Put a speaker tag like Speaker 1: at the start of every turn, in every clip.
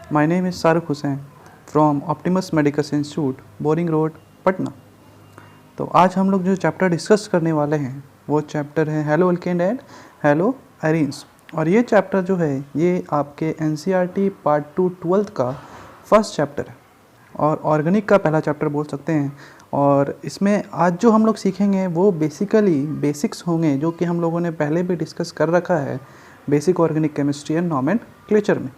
Speaker 1: My name is Saruk Hussain from Optimus Medical Institute, boring road, Patna. तो आज हम लोग जो चैप्टर डिस्कस करने वाले हैं वो चैप्टर है hello alkane and hello arenes. और ये चैप्टर जो है ये आपके एनसीईआरटी पार्ट 2 12th का फर्स्ट चैप्टर है और ऑर्गेनिक का पहला चैप्टर बोल सकते हैं। और इसमें आज जो हम लोग सीखेंगे वो बेसिकली बेसिक्स होंगे जो कि हम लोगों ने पहले भी डिस्कस कर रखा है basic organic chemistry and nomenclature में।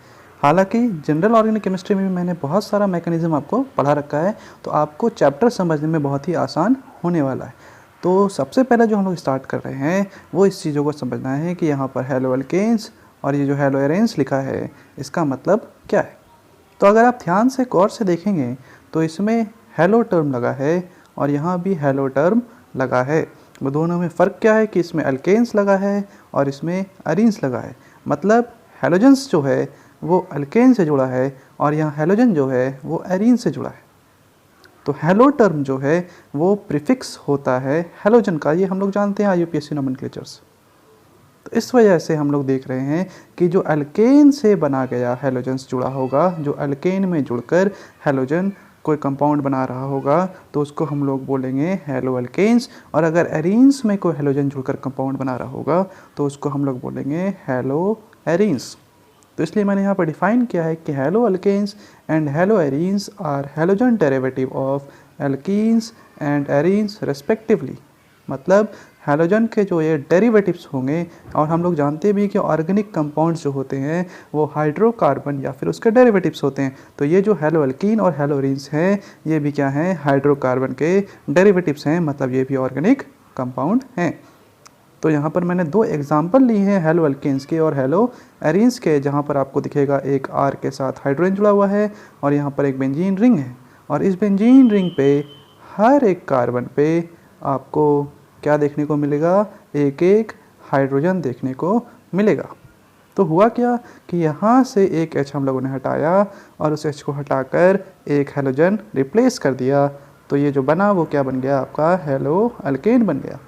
Speaker 1: हालांकि जनरल ऑर्गेनिक केमिस्ट्री में भी मैंने बहुत सारा मैकेनिज्म आपको पढ़ा रखा है, तो आपको चैप्टर समझने में बहुत ही आसान होने वाला है। तो सबसे पहले जो हम लोग स्टार्ट कर रहे हैं वो इस चीज़ों को समझना है कि यहाँ पर हेलो अल्केन्स और ये जो हेलो एरेन्स लिखा है इसका मतलब क्या है। तो अगर आप ध्यान से गौर से देखेंगे तो इसमें हेलो टर्म लगा है और यहाँ भी हेलो टर्म लगा है। वो दोनों में फ़र्क क्या है कि इसमें अल्केन्स लगा है और इसमें एरीन्स लगा है। मतलब हेलोजेंस जो है वो अल्केन से जुड़ा है और यहाँ हेलोजन जो है वो एरीन से जुड़ा है। तो हेलो टर्म जो है वो प्रीफिक्स होता है हेलोजन का, ये हम लोग जानते हैं IUPAC नोमेनक्लेचर्स। तो इस वजह से हम लोग देख रहे हैं कि जो अल्केन से बना गया हेलोजेंस जुड़ा होगा, जो अल्केन में जुड़कर हेलोजन कोई कंपाउंड बना रहा होगा तो उसको हम लोग बोलेंगे हेलो अल्केन्स। और अगर एरीन्स में कोई हेलोजन जुड़कर कंपाउंड बना रहा होगा तो उसको हम लोग बोलेंगे हेलो एरीन्स। तो इसलिए मैंने यहाँ पर डिफाइन किया है कि haloalkanes and haloarenes are halogen derivative of alkenes and arenes respectively. मतलब हेलोजन के जो ये डेरिवेटिव्स होंगे, और हम लोग जानते भी कि ऑर्गेनिक कंपाउंड्स जो होते हैं वो हाइड्रोकार्बन या फिर उसके डेरिवेटिव्स होते हैं। तो ये जो हेलो अल्कीन और हेलो एरीन्स हैं ये भी क्या हैं, हाइड्रोकार्बन के डेरिवेटिव्स हैं, मतलब ये भी ऑर्गेनिक कंपाउंड हैं। तो यहाँ पर मैंने दो एग्जाम्पल लिए हैं हेलो अल्केन्स के और हेलो एरीन्स के, जहाँ पर आपको दिखेगा एक R के साथ हाइड्रोजन जुड़ा हुआ है और यहाँ पर एक बेंजीन रिंग है। और इस बेंजीन रिंग पे हर एक कार्बन पे आपको क्या देखने को मिलेगा, एक एक हाइड्रोजन देखने को मिलेगा। तो हुआ क्या कि यहाँ से एक H हम लोगों ने हटाया और उस H को हटाकर एक हेलोजन रिप्लेस कर दिया। तो ये जो बना वो क्या बन गया, आपका हेलो अल्केन बन गया,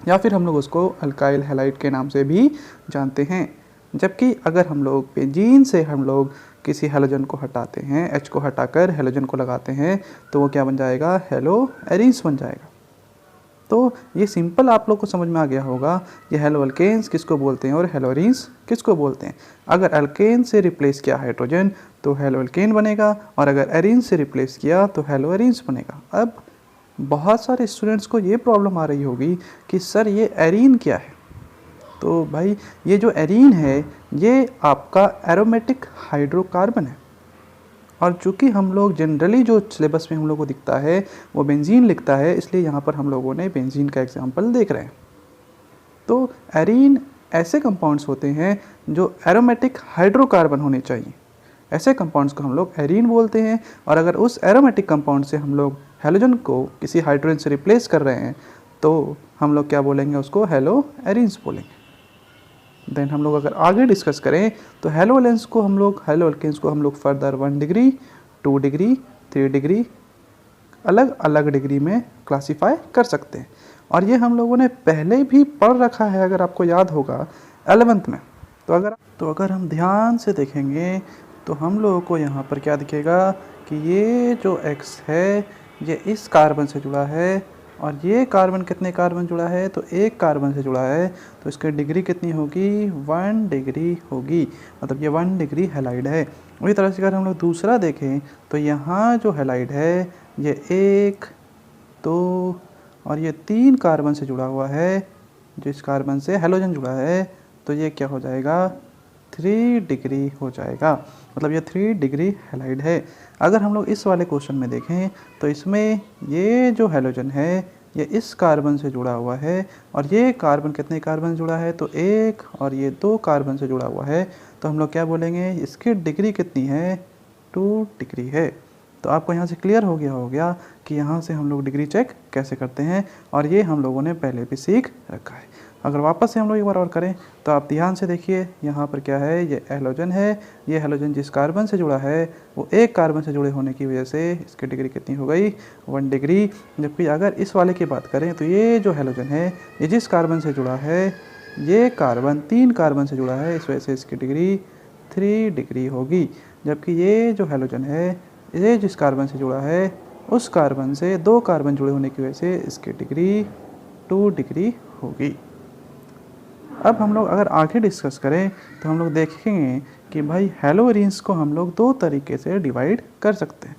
Speaker 1: या फिर हम लोग उसको अल्काइल हैलाइड के नाम से भी जानते हैं। जबकि अगर हम लोग बेंजीन से हम लोग किसी हेलोजन को हटाते हैं, H को हटाकर हेलोजन को लगाते हैं, तो वो क्या बन जाएगा, हेलो एरीन्स बन जाएगा। तो ये सिंपल आप लोग को समझ में आ गया होगा ये हेलो अल्केन्स किसको बोलते हैं और हेलो एरीन्स किसको बोलते हैं। अगर अल्केन से रिप्लेस किया हाइड्रोजन तो हेलो अल्केन बनेगा, और अगर एरीन से रिप्लेस किया तो हेलो एरीन्स बनेगा। अब बहुत सारे स्टूडेंट्स को ये प्रॉब्लम आ रही होगी कि सर ये एरीन क्या है। तो भाई ये जो एरीन है ये आपका एरोमेटिक हाइड्रोकार्बन है, और चूंकि हम लोग जनरली जो सिलेबस में हम लोग को दिखता है वो बेंजीन लिखता है, इसलिए यहाँ पर हम लोगों ने बेंजीन का एग्जाम्पल देख रहे हैं। तो एरीन ऐसे कंपाउंड्स होते हैं जो एरोमेटिक हाइड्रोकार्बन होने चाहिए, ऐसे कंपाउंड्स को हम लोग एरीन बोलते हैं। और अगर उस एरोमेटिक कंपाउंड से हम लोग हेलोजन को किसी हाइड्रोजन से रिप्लेस कर रहे हैं तो हम लोग क्या बोलेंगे, उसको हेलो एरीन्स बोलेंगे। देन हम लोग अगर आगे डिस्कस करें तो हेलो अल्केन्स को हम लोग फर्दर 1 डिग्री 2 डिग्री 3 डिग्री अलग अलग डिग्री में क्लासीफाई कर सकते हैं। और ये हम लोगों ने पहले भी पढ़ रखा है, अगर आपको याद होगा 11th में। तो अगर हम ध्यान से देखेंगे तो हम लोगों को यहाँ पर क्या दिखेगा कि ये जो X है ये इस कार्बन से जुड़ा है, और ये कार्बन कितने कार्बन जुड़ा है, तो एक कार्बन से जुड़ा है। तो इसकी डिग्री कितनी होगी, 1 डिग्री होगी, मतलब ये 1 डिग्री हैलाइड है। उसी तरह से अगर हम लोग दूसरा देखें तो यहाँ जो हैलाइड है ये 1 2 और ये 3 कार्बन से जुड़ा हुआ है, जिस कार्बन से हेलोजन जुड़ा है, तो ये क्या हो जाएगा, 3 डिग्री हो जाएगा, मतलब ये 3 डिग्री हैलाइड है। अगर हम लोग इस वाले क्वेश्चन में देखें तो इसमें ये जो हेलोजन है ये इस कार्बन से जुड़ा हुआ है, और ये कार्बन कितने कार्बन से जुड़ा है, तो 1 और ये 2 कार्बन से जुड़ा हुआ है। तो हम लोग क्या बोलेंगे, इसकी डिग्री कितनी है, 2 डिग्री है। तो आपको यहाँ से क्लियर हो गया कि यहाँ से हम लोग डिग्री चेक कैसे करते हैं, और ये हम लोगों ने पहले भी सीख रखा है। अगर वापस से हम लोग एक बार और करें तो आप ध्यान से देखिए यहाँ पर क्या है, ये हेलोजन है। ये हेलोजन जिस कार्बन से जुड़ा है वो एक कार्बन से जुड़े होने की वजह से इसकी डिग्री कितनी हो गई, 1 डिग्री। जबकि अगर इस वाले की बात करें तो ये जो हेलोजन है ये जिस कार्बन से जुड़ा है, ये कार्बन 3 कार्बन से जुड़ा है, इस वजह से इसकी डिग्री 3 डिग्री होगी। जबकि ये जो हैलोजन है ये जिस कार्बन से जुड़ा है उस कार्बन से 2 कार्बन जुड़े होने की वजह से इसकी डिग्री 2 डिग्री होगी। अब हम लोग अगर आगे डिस्कस करें तो हम लोग देखेंगे कि भाई हैलोरीन्स को हम लोग 2 तरीके से डिवाइड कर सकते हैं।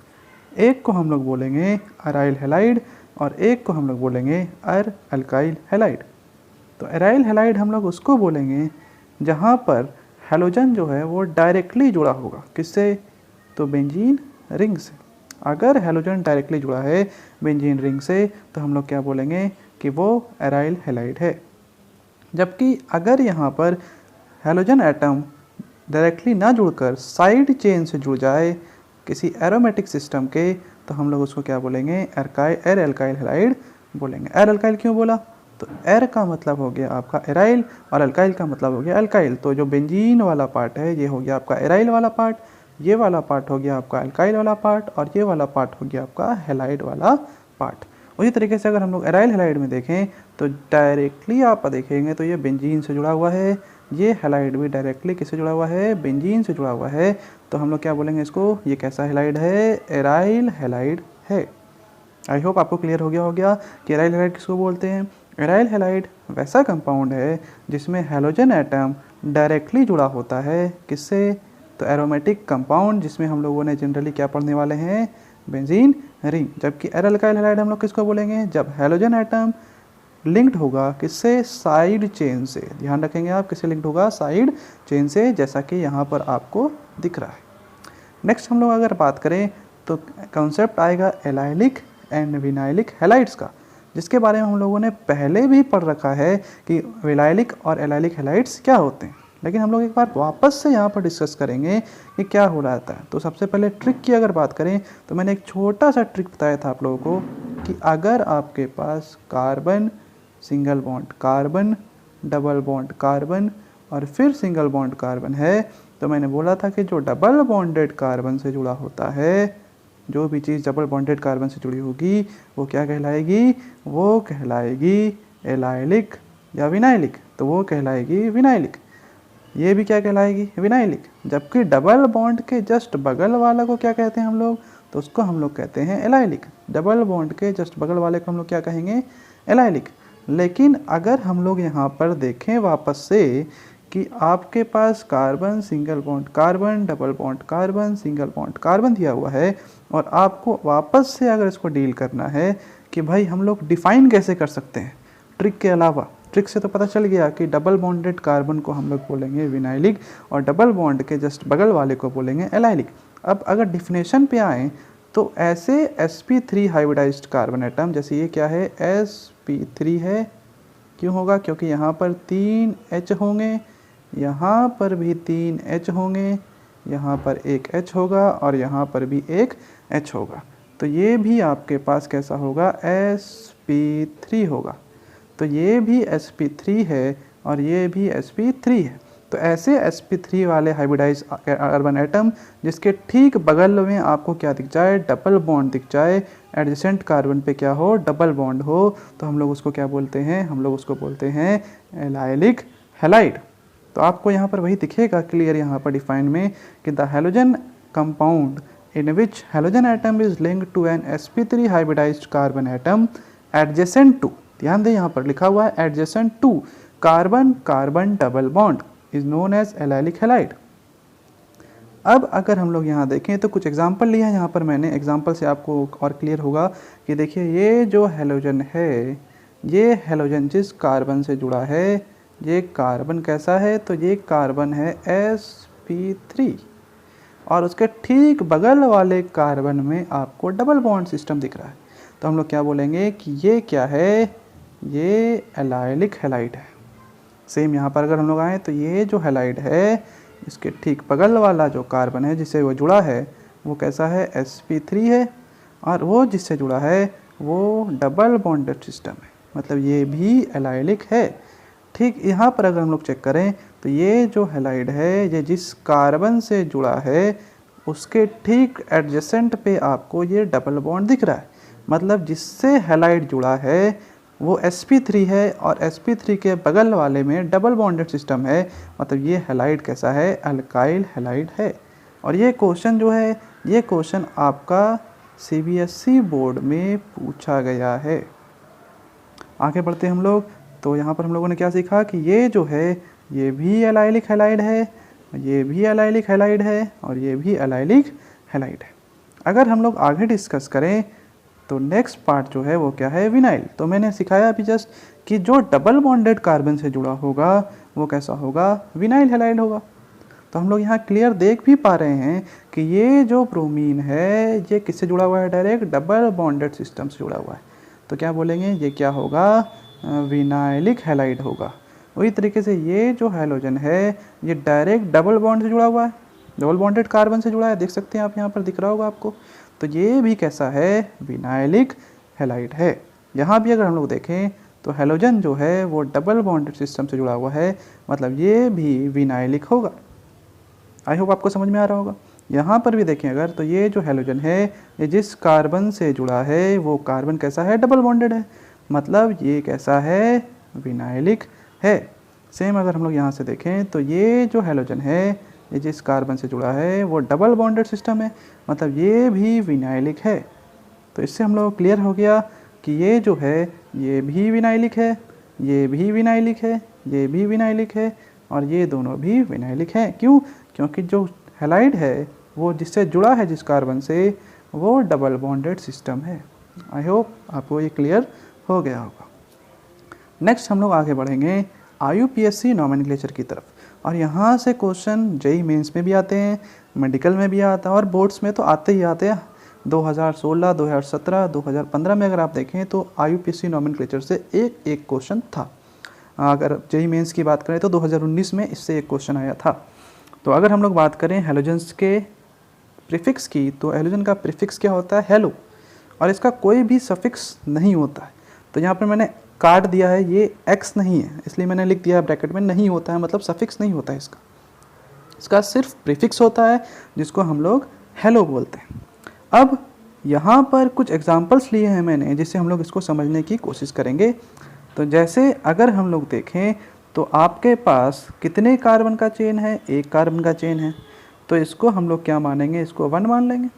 Speaker 1: एक को हम लोग बोलेंगे अराइल हैलाइड और एक को हम लोग बोलेंगे अल्काइल हैलाइड। तो अराइल हैलाइड हम लोग उसको बोलेंगे जहाँ पर हैलोजन जो है वो डायरेक्टली जुड़ा होगा, किससे? तो बेंजीन रिंग से। अगर हैलोजन डायरेक्टली जुड़ा है बेंजीन रिंग से तो हम लोग क्या बोलेंगे कि वो अराइल हैलाइड है। जबकि अगर यहाँ पर हैलोजन एटम डायरेक्टली ना जुड़कर साइड चेन से जुड़ जाए किसी एरोमेटिक सिस्टम के तो हम लोग उसको क्या बोलेंगे? अल्काइल हैलाइड बोलेंगे। अल्काइल क्यों बोला? तो एर का मतलब हो गया आपका एराइल और अल्काइल का मतलब हो गया अल्काइल। तो जो बेंजीन वाला पार्ट है ये हो गया आपका एराइल वाला पार्ट, ये वाला पार्ट हो गया आपका अल्काइल वाला पार्ट और ये वाला पार्ट हो गया आपका हैलाइड वाला पार्ट। उसी तरीके से अगर हम लोग एराइल हैलाइड में देखें तो डायरेक्टली आप देखेंगे तो ये बेंजीन से जुड़ा हुआ है, ये हैलाइड भी डायरेक्टली किससे जुड़ा हुआ है? बेंजीन से जुड़ा हुआ है। तो हम लोग क्या बोलेंगे इसको? ये कैसा हैलाइड है? एराइल हैलाइड है। आई होप आपको क्लियर हो गया कि एराइल हैलाइड किसको बोलते हैं। एराइल हैलाइड वैसा कंपाउंड है जिसमें हैलोजन एटम डायरेक्टली जुड़ा होता है, किससे? तो एरोमेटिक कंपाउंड, जिसमें हम लोगों ने जनरली क्या पढ़ने वाले हैं? Benzene ring. जबकि अल्काइल हैलाइड हम लोग किसको बोलेंगे? जब हैलोजन एटम लिंक्ड होगा किससे? साइड चेन से। ध्यान रखेंगे आप, किससे लिंक्ड होगा? साइड चेन से, जैसा कि यहाँ पर आपको दिख रहा है। नेक्स्ट हम लोग अगर बात करें तो कॉन्सेप्ट आएगा एलाइलिक एंड विनाइलिक हैलाइड्स का, जिसके बारे में हम लोगों ने पहले भी पढ़ रखा है कि विनाइलिक और एलाइलिक हैलाइड्स क्या होते हैं। लेकिन हम लोग एक बार वापस से यहाँ पर डिस्कस करेंगे कि क्या हो रहा था। तो सबसे पहले ट्रिक की अगर बात करें तो मैंने एक छोटा सा ट्रिक बताया था आप लोगों को कि अगर आपके पास carbon single bond carbon, double bond carbon और फिर सिंगल बॉन्ड कार्बन है, तो मैंने बोला था कि जो डबल बॉन्डेड कार्बन से जुड़ा होता है, जो भी चीज़ डबल बॉन्डेड कार्बन से जुड़ी होगी वो क्या कहलाएगी? वो कहलाएगी एलाइलिक या विनाइलिक। तो वो कहलाएगी विनाइलिक। ये भी क्या कहलाएगी? विनाइलिक। जबकि डबल बॉन्ड के जस्ट बगल वाला को क्या कहते हैं हम लोग? तो उसको हम लोग कहते हैं एलाइलिक। डबल बॉन्ड के जस्ट बगल वाले को हम लोग क्या कहेंगे? एलाइलिक। लेकिन अगर हम लोग यहाँ पर देखें वापस से कि आपके पास carbon single bond carbon, double bond carbon, single bond carbon दिया हुआ है और आपको वापस से अगर इसको डील करना है कि भाई हम लोग डिफाइन कैसे कर सकते हैं ट्रिक के अलावा। ट्रिक से तो पता चल गया कि डबल बॉन्डेड कार्बन को हम लोग बोलेंगे विनाइलिक और डबल बॉन्ड के जस्ट बगल वाले को बोलेंगे एलाइलिक। अब अगर डिफिनेशन पे आएँ तो ऐसे sp3 हाइब्रिडाइज्ड कार्बन एटम, जैसे ये क्या है? sp3 है। क्यों होगा? क्योंकि यहाँ पर 3 H होंगे, यहाँ पर भी 3 H होंगे, यहाँ पर एक H होगा और यहाँ पर भी एक H होगा। तो ये भी आपके पास कैसा होगा? sp3 होगा। तो ये भी sp3 है और ये भी sp3 है। तो ऐसे sp3 वाले हाइब्रिडाइज कार्बन एटम जिसके ठीक बगल में आपको क्या दिख जाए? डबल बॉन्ड दिख जाए, एडजेसेंट कार्बन पे क्या हो? डबल बॉन्ड हो, तो हम लोग उसको क्या बोलते हैं? हम लोग उसको बोलते हैं एलाइलिक हैलाइड। तो आपको यहाँ पर वही दिखेगा क्लियर यहाँ पर डिफाइन में कि the halogen compound in which halogen atom is linked to an sp3 hybridized carbon atom adjacent to, ध्यान दें यहाँ पर लिखा हुआ है adjacent to carbon carbon double bond is known as allylic halide। अब अगर हम लोग यहाँ देखें तो कुछ एग्जांपल लिया है यहाँ पर मैंने, एग्जांपल से आपको और क्लियर होगा कि देखिए ये जो हैलोजन है, ये हैलोजन जिस कार्बन से जुड़ा है, ये कार्बन कैसा है? तो ये कार्बन है sp3 और उसके ठीक बगल वाले कार्बन में आपको डबल बॉन्ड सिस्टम दिख रहा है। तो हम लोग क्या बोलेंगे कि ये क्या है? ये एलाइलिक हैलाइड है। सेम यहाँ पर अगर हम लोग आएँ तो ये जो हैलाइड है इसके ठीक बगल वाला जो कार्बन है जिससे वो जुड़ा है वो कैसा है? sp3 है और वो जिससे जुड़ा है वो डबल बॉन्डेड सिस्टम है, मतलब ये भी एलाइलिक है। ठीक यहाँ पर अगर हम लोग चेक करें तो ये जो हैलाइड है ये जिस कार्बन से जुड़ा है उसके ठीक एडजेसेंट पे आपको ये डबल बॉन्ड दिख रहा है, मतलब जिससे हैलाइड जुड़ा है वो sp3 है और sp3 के बगल वाले में डबल बॉन्डेड सिस्टम है, मतलब ये हैलाइड कैसा है? अल्काइल हैलाइड है। और ये क्वेश्चन जो है, ये क्वेश्चन आपका CBSE बोर्ड में पूछा गया है। आगे बढ़ते हैं हम लोग। तो यहाँ पर हम लोगों ने क्या सीखा कि ये जो है ये भी एलाइलिक हैलाइड है, ये भी एलाइलिक हैलाइड है और ये भी एलाइलिक हैलाइड है। अगर हम लोग आगे डिस्कस करें तो नेक्स्ट पार्ट जो है वो क्या है, विनाइल। तो मैंने सिखाया अभी जस्ट कि जो डबल बॉन्डेड कार्बन से जुड़ा होगा वो कैसा होगा, विनाइल हैलाइड होगा। तो हम लोग यहाँ क्लियर देख भी पा रहे हैं कि ये जो ब्रोमीन है ये किससे जुड़ा हुआ है, डायरेक्ट डबल बॉन्डेड सिस्टम से जुड़ा हुआ है। तो क्या बोलेंगे, ये क्या होगा, विनाइलिक हैलाइड होगा। वही तरीके से ये जो हैलोजन है ये डायरेक्ट डबल बॉन्ड से जुड़ा हुआ है, डबल बॉन्डेड कार्बन से जुड़ा है, देख सकते हैं आप, यहाँ पर दिख रहा होगा आपको। तो ये भी कैसा है, विनाइलिक हैलाइड है। यहाँ भी अगर हम लोग देखें तो हैलोजन जो है वो डबल बॉन्डेड सिस्टम से जुड़ा हुआ है, मतलब ये भी विनाइलिक होगा। आई होप आपको समझ में आ रहा होगा। यहाँ पर भी देखें अगर, तो ये जो हैलोजन है ये जिस कार्बन से जुड़ा है वो कार्बन कैसा है, डबल बॉन्डेड है, मतलब ये कैसा है, विनाइलिक है। सेम अगर हम लोग यहाँ से देखें तो ये जो हैलोजन है ये जिस कार्बन से जुड़ा है वो डबल बॉन्डेड सिस्टम है, मतलब ये भी विनाइलिक है। तो इससे हम लोग क्लियर हो गया कि ये जो है ये भी विनाइलिक है, ये भी विनाइलिक है, ये भी विनाइलिक है और ये दोनों भी विनाइलिक है। क्यों, क्योंकि जो हैलाइड है वो जिससे जुड़ा है जिस कार्बन से वो डबल बॉन्डेड सिस्टम है। आई होप आपको ये क्लियर हो गया होगा। नेक्स्ट हम लोग आगे बढ़ेंगे IUPAC नॉमेनक्लेचर की तरफ। और यहाँ से क्वेश्चन JEE मेंस में भी आते हैं, मेडिकल में भी आता है और बोर्ड्स में तो आते ही आते हैं। 2016, 2017, 2015 में अगर आप देखें तो IUPAC नॉमेनक्लेचर से एक क्वेश्चन था। अगर JEE मेंस की बात करें तो 2019 में इससे एक क्वेश्चन आया था। तो अगर हम लोग बात करें हैलोजन्स के प्रीफिक्स की, तो हैलोजन का प्रीफिक्स क्या होता है, हेलो, और इसका कोई भी सफिक्स नहीं होता है। तो यहाँ पर मैंने काट दिया है, ये एक्स नहीं है, इसलिए मैंने लिख दिया है ब्रैकेट में, नहीं होता है मतलब सफिक्स नहीं होता है इसका सिर्फ प्रीफिक्स होता है जिसको हम लोग हेलो बोलते हैं। अब यहाँ पर कुछ एग्जांपल्स लिए हैं मैंने जिससे हम लोग इसको समझने की कोशिश करेंगे। तो जैसे अगर हम लोग देखें तो आपके पास कितने कार्बन का चेन है, एक कार्बन का चेन है, तो इसको हम लोग क्या मानेंगे, इसको 1 मान लेंगे।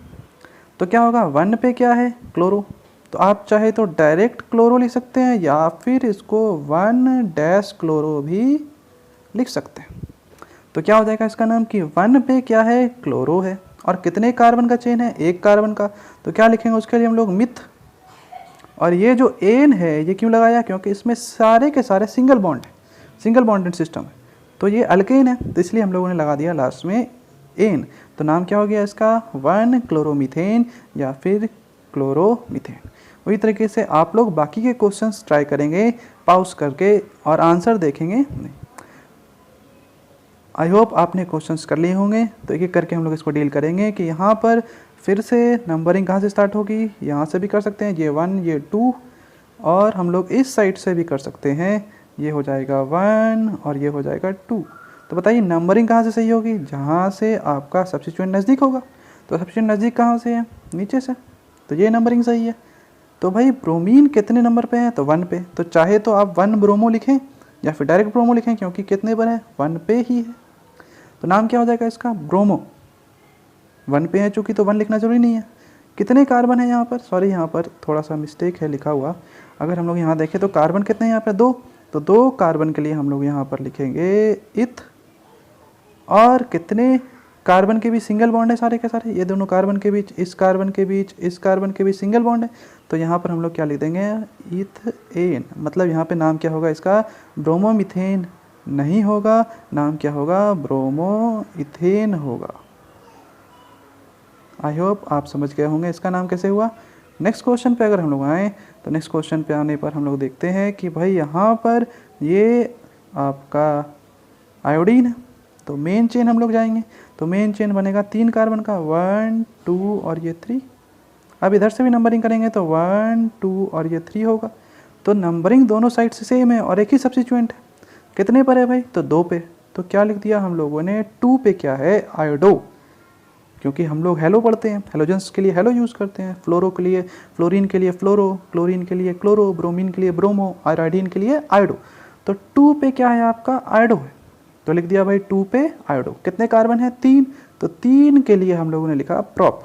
Speaker 1: तो क्या होगा, 1 पे क्या है, क्लोरो। तो आप चाहे तो डायरेक्ट क्लोरो लिख सकते हैं या फिर इसको 1 क्लोरो भी लिख सकते हैं। तो क्या हो जाएगा इसका नाम कि 1 पे क्या है, क्लोरो है और कितने कार्बन का चेन है, एक कार्बन का। तो क्या लिखेंगे उसके लिए हम लोग, मिथ। और ये जो एन है ये क्यों लगाया, क्योंकि इसमें सारे के सारे सिंगल बॉन्ड है, सिंगल बॉन्डेड सिस्टम है, तो ये अल्केन है, तो इसलिए हम लोगों ने लगा दिया लास्ट में एन। तो नाम क्या हो गया इसका, 1 क्लोरोमीथेन या फिर क्लोरोमीथेन। वही तरीके से आप लोग बाकी के क्वेश्चंस ट्राई करेंगे पॉज करके और आंसर देखेंगे नहीं। आई होप आपने क्वेश्चंस कर लिए होंगे। तो एक एक करके हम लोग इसको डील करेंगे कि यहाँ पर फिर से नंबरिंग कहाँ से स्टार्ट होगी, यहाँ से भी कर सकते हैं, ये 1 ये 2, और हम लोग इस साइड से भी कर सकते हैं, ये हो जाएगा 1 और ये हो जाएगा 2। तो बताइए नंबरिंग कहाँ से सही होगी, जहाँ से आपका सब्स्टिट्यूएंट नज़दीक होगा। तो सब्स्टिट्यूएंट नज़दीक कहाँ से है, नीचे से, तो ये नंबरिंग सही है। तो भाई ब्रोमीन कितने नंबर पे है, तो 1 पे। तो चाहे तो आप 1 ब्रोमो लिखें या फिर डायरेक्ट ब्रोमो लिखें, क्योंकि कितने पर है, 1 पे ही है। तो नाम क्या हो जाएगा इसका, ब्रोमो। 1 पे है चूँकि, तो 1 लिखना जरूरी नहीं है। कितने कार्बन है यहाँ पर, सॉरी यहाँ पर थोड़ा सा मिस्टेक है लिखा हुआ। अगर हम लोग यहाँ देखें तो कार्बन कितने हैं यहाँ पर, 2। तो 2 कार्बन के लिए हम लोग यहाँ पर लिखेंगे इथ। और कितने कार्बन के बीच सिंगल बॉन्ड है सारे के सारे, ये दोनों कार्बन के बीच, इस कार्बन के बीच, इस कार्बन के बीच सिंगल बॉन्ड है। तो यहाँ पर हम लोग क्या लिख देंगे, इथेन। मतलब यहाँ पे नाम क्या होगा इसका, ब्रोमोमीथेन नहीं होगा, नाम क्या होगा, ब्रोमोइथेन होगा। आई होप आप समझ गए होंगे इसका नाम कैसे हुआ। नेक्स्ट क्वेश्चन पे अगर हम लोग आएँ तो नेक्स्ट क्वेश्चन पे आने पर हम लोग देखते हैं कि भाई यहाँ पर ये आपका आयोडीन है, तो मेन चेन हम लोग जाएंगे। तो मेन चेन बनेगा 3 कार्बन का, 1 2 और ये 3। अब इधर से भी नंबरिंग करेंगे तो 1 2 और ये 3 होगा। तो नंबरिंग दोनों साइड से सेम है और एक ही सब्स्टिट्यूएंट है। कितने पर है भाई, तो 2 पे। तो क्या लिख दिया हम लोगों ने, 2 पे क्या है, आयोडो। क्योंकि हम लोग हेलो पढ़ते हैं, हेलोजेंस के लिए हेलो यूज़ करते हैं, फ्लोरो के लिए फ्लोरीन के लिए फ्लोरो, क्लोरीन के लिए क्लोरो, ब्रोमीन के लिए ब्रोमो और आयोडीन के लिए आयोडो। तो 2 पे क्या है आपका, आयोडो है। तो लिख दिया भाई 2 पे आयोडो। कितने कार्बन है? 3, तो 3 के लिए हम लोगों ने लिखा प्रोप।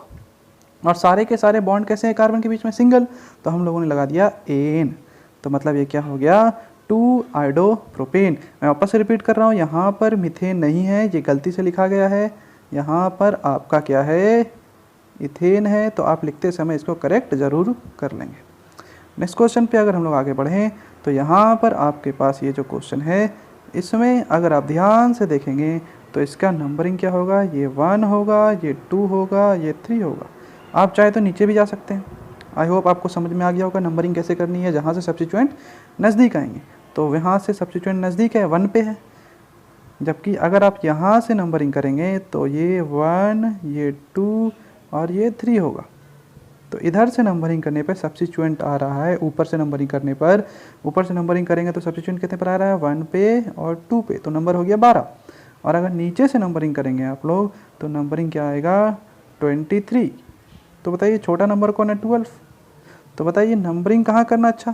Speaker 1: और सारे के सारे बॉन्ड कैसे हैं कार्बन के बीच में? सिंगल, तो हम लोगों ने लगा दिया एन। तो मतलब ये क्या हो गया? 2 आयोडो प्रोपेन। मैं वापस से रिपीट कर रहा हूँ, यहाँ पर मीथेन नहीं है, ये गलती से लिखा गया है। यहाँ पर आपका क्या है? इथेन है। तो आप लिखते समय इसको करेक्ट ज़रूर कर लेंगे। नेक्स्ट क्वेश्चन पे अगर हम लोग आगे बढ़ें तो यहाँ पर आपके पास ये जो क्वेश्चन है, इसमें अगर आप ध्यान से देखेंगे तो इसका नंबरिंग क्या होगा? ये 1 होगा, ये 2 होगा, ये 3 होगा। आप चाहे तो नीचे भी जा सकते हैं। आई होप आपको समझ में आ गया होगा नंबरिंग कैसे करनी है। जहाँ से सब्स्टिट्यूएंट नज़दीक आएंगे, तो यहाँ से सब्स्टिट्यूएंट नज़दीक है, 1 पे है। जबकि अगर आप यहाँ से नंबरिंग करेंगे तो ये 1, ये 2 और ये 3 होगा। तो इधर से नंबरिंग करने पर सब्स्टिट्यूएंट आ रहा है, ऊपर से नंबरिंग करने पर, ऊपर से नंबरिंग करेंगे तो सब्स्टिट्यूएंट कितने पर आ रहा है? 1 पे और 2 पे, तो नंबर हो गया 12। और अगर नीचे से नंबरिंग करेंगे आप लोग तो नंबरिंग क्या आएगा? 23। तो बताइए छोटा नंबर कौन है? 12। तो बताइए नंबरिंग कहाँ करना अच्छा?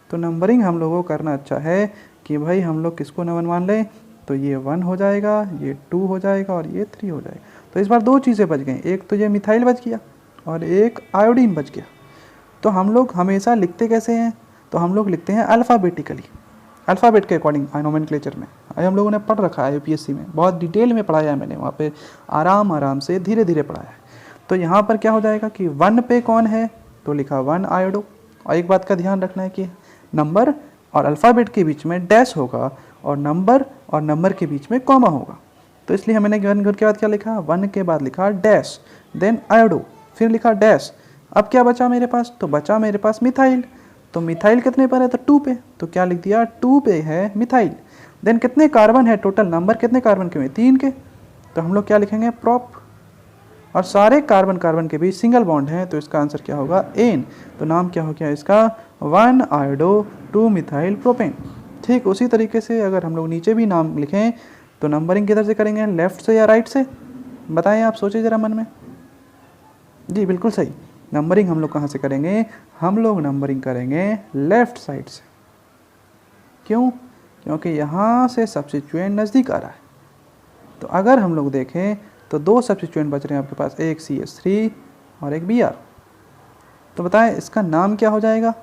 Speaker 1: तो नंबरिंग हम लोगों को करना अच्छा है कि भाई हम लोग किसको नंबर मान लें, तो ये 1 हो जाएगा, ये 2 हो जाएगा और ये 3 हो जाएगा। तो इस बार 2 चीज़ें बच गई, एक तो ये मिथाइल बच गया और एक आयोडीन बच गया। तो हम लोग हमेशा लिखते कैसे हैं? तो हम लोग लिखते हैं अल्फ़ाबेटिकली, अल्फ़ाबेट के अकॉर्डिंग नोमेनक्लेचर में। हम लोगों ने पढ़ रखा है यूपीएससी में, बहुत डिटेल में पढ़ाया है मैंने, वहाँ पे आराम आराम से धीरे धीरे पढ़ाया है। तो यहाँ पर क्या हो जाएगा कि 1 पे कौन है? तो लिखा 1 आयोडो। और एक बात का ध्यान रखना है कि नंबर और अल्फ़ाबेट के बीच में डैश होगा और नंबर के बीच में कॉमा होगा। तो इसलिए मैंने 1 के बाद क्या लिखा? 1 के बाद लिखा डैश, देन आयोडो, फिर लिखा डैश। अब क्या बचा मेरे पास? तो बचा मेरे पास मिथाइल। तो मिथाइल कितने पर है? तो 2 पे। तो क्या लिख दिया? 2 पे है मिथाइल। देन कितने कार्बन है? टोटल नंबर कितने कार्बन के में? 3 के। तो हम लोग क्या लिखेंगे? प्रोप। और सारे कार्बन के बीच सिंगल बॉन्ड है, तो इसका आंसर क्या होगा? एन। तो नाम क्या हो गया इसका? 1 आयोडो 2 मिथाइल प्रोपेन। ठीक उसी तरीके से अगर हम लोग नीचे भी नाम लिखें तो नंबरिंग किधर से करेंगे? लेफ्ट से या राइट से? बताएं, आप सोचिए ज़रा मन में। जी बिल्कुल सही। नंबरिंग हम लोग कहाँ से करेंगे? हम लोग नंबरिंग करेंगे लेफ़्ट साइड से। क्यों? क्योंकि यहाँ से सब्स्टिट्यूएंट नज़दीक आ रहा है। तो अगर हम लोग देखें तो 2 सब्स्टिट्यूएंट बच रहे हैं आपके पास, एक CH3 और एक Br। तो बताएं इसका नाम क्या हो जाएगा?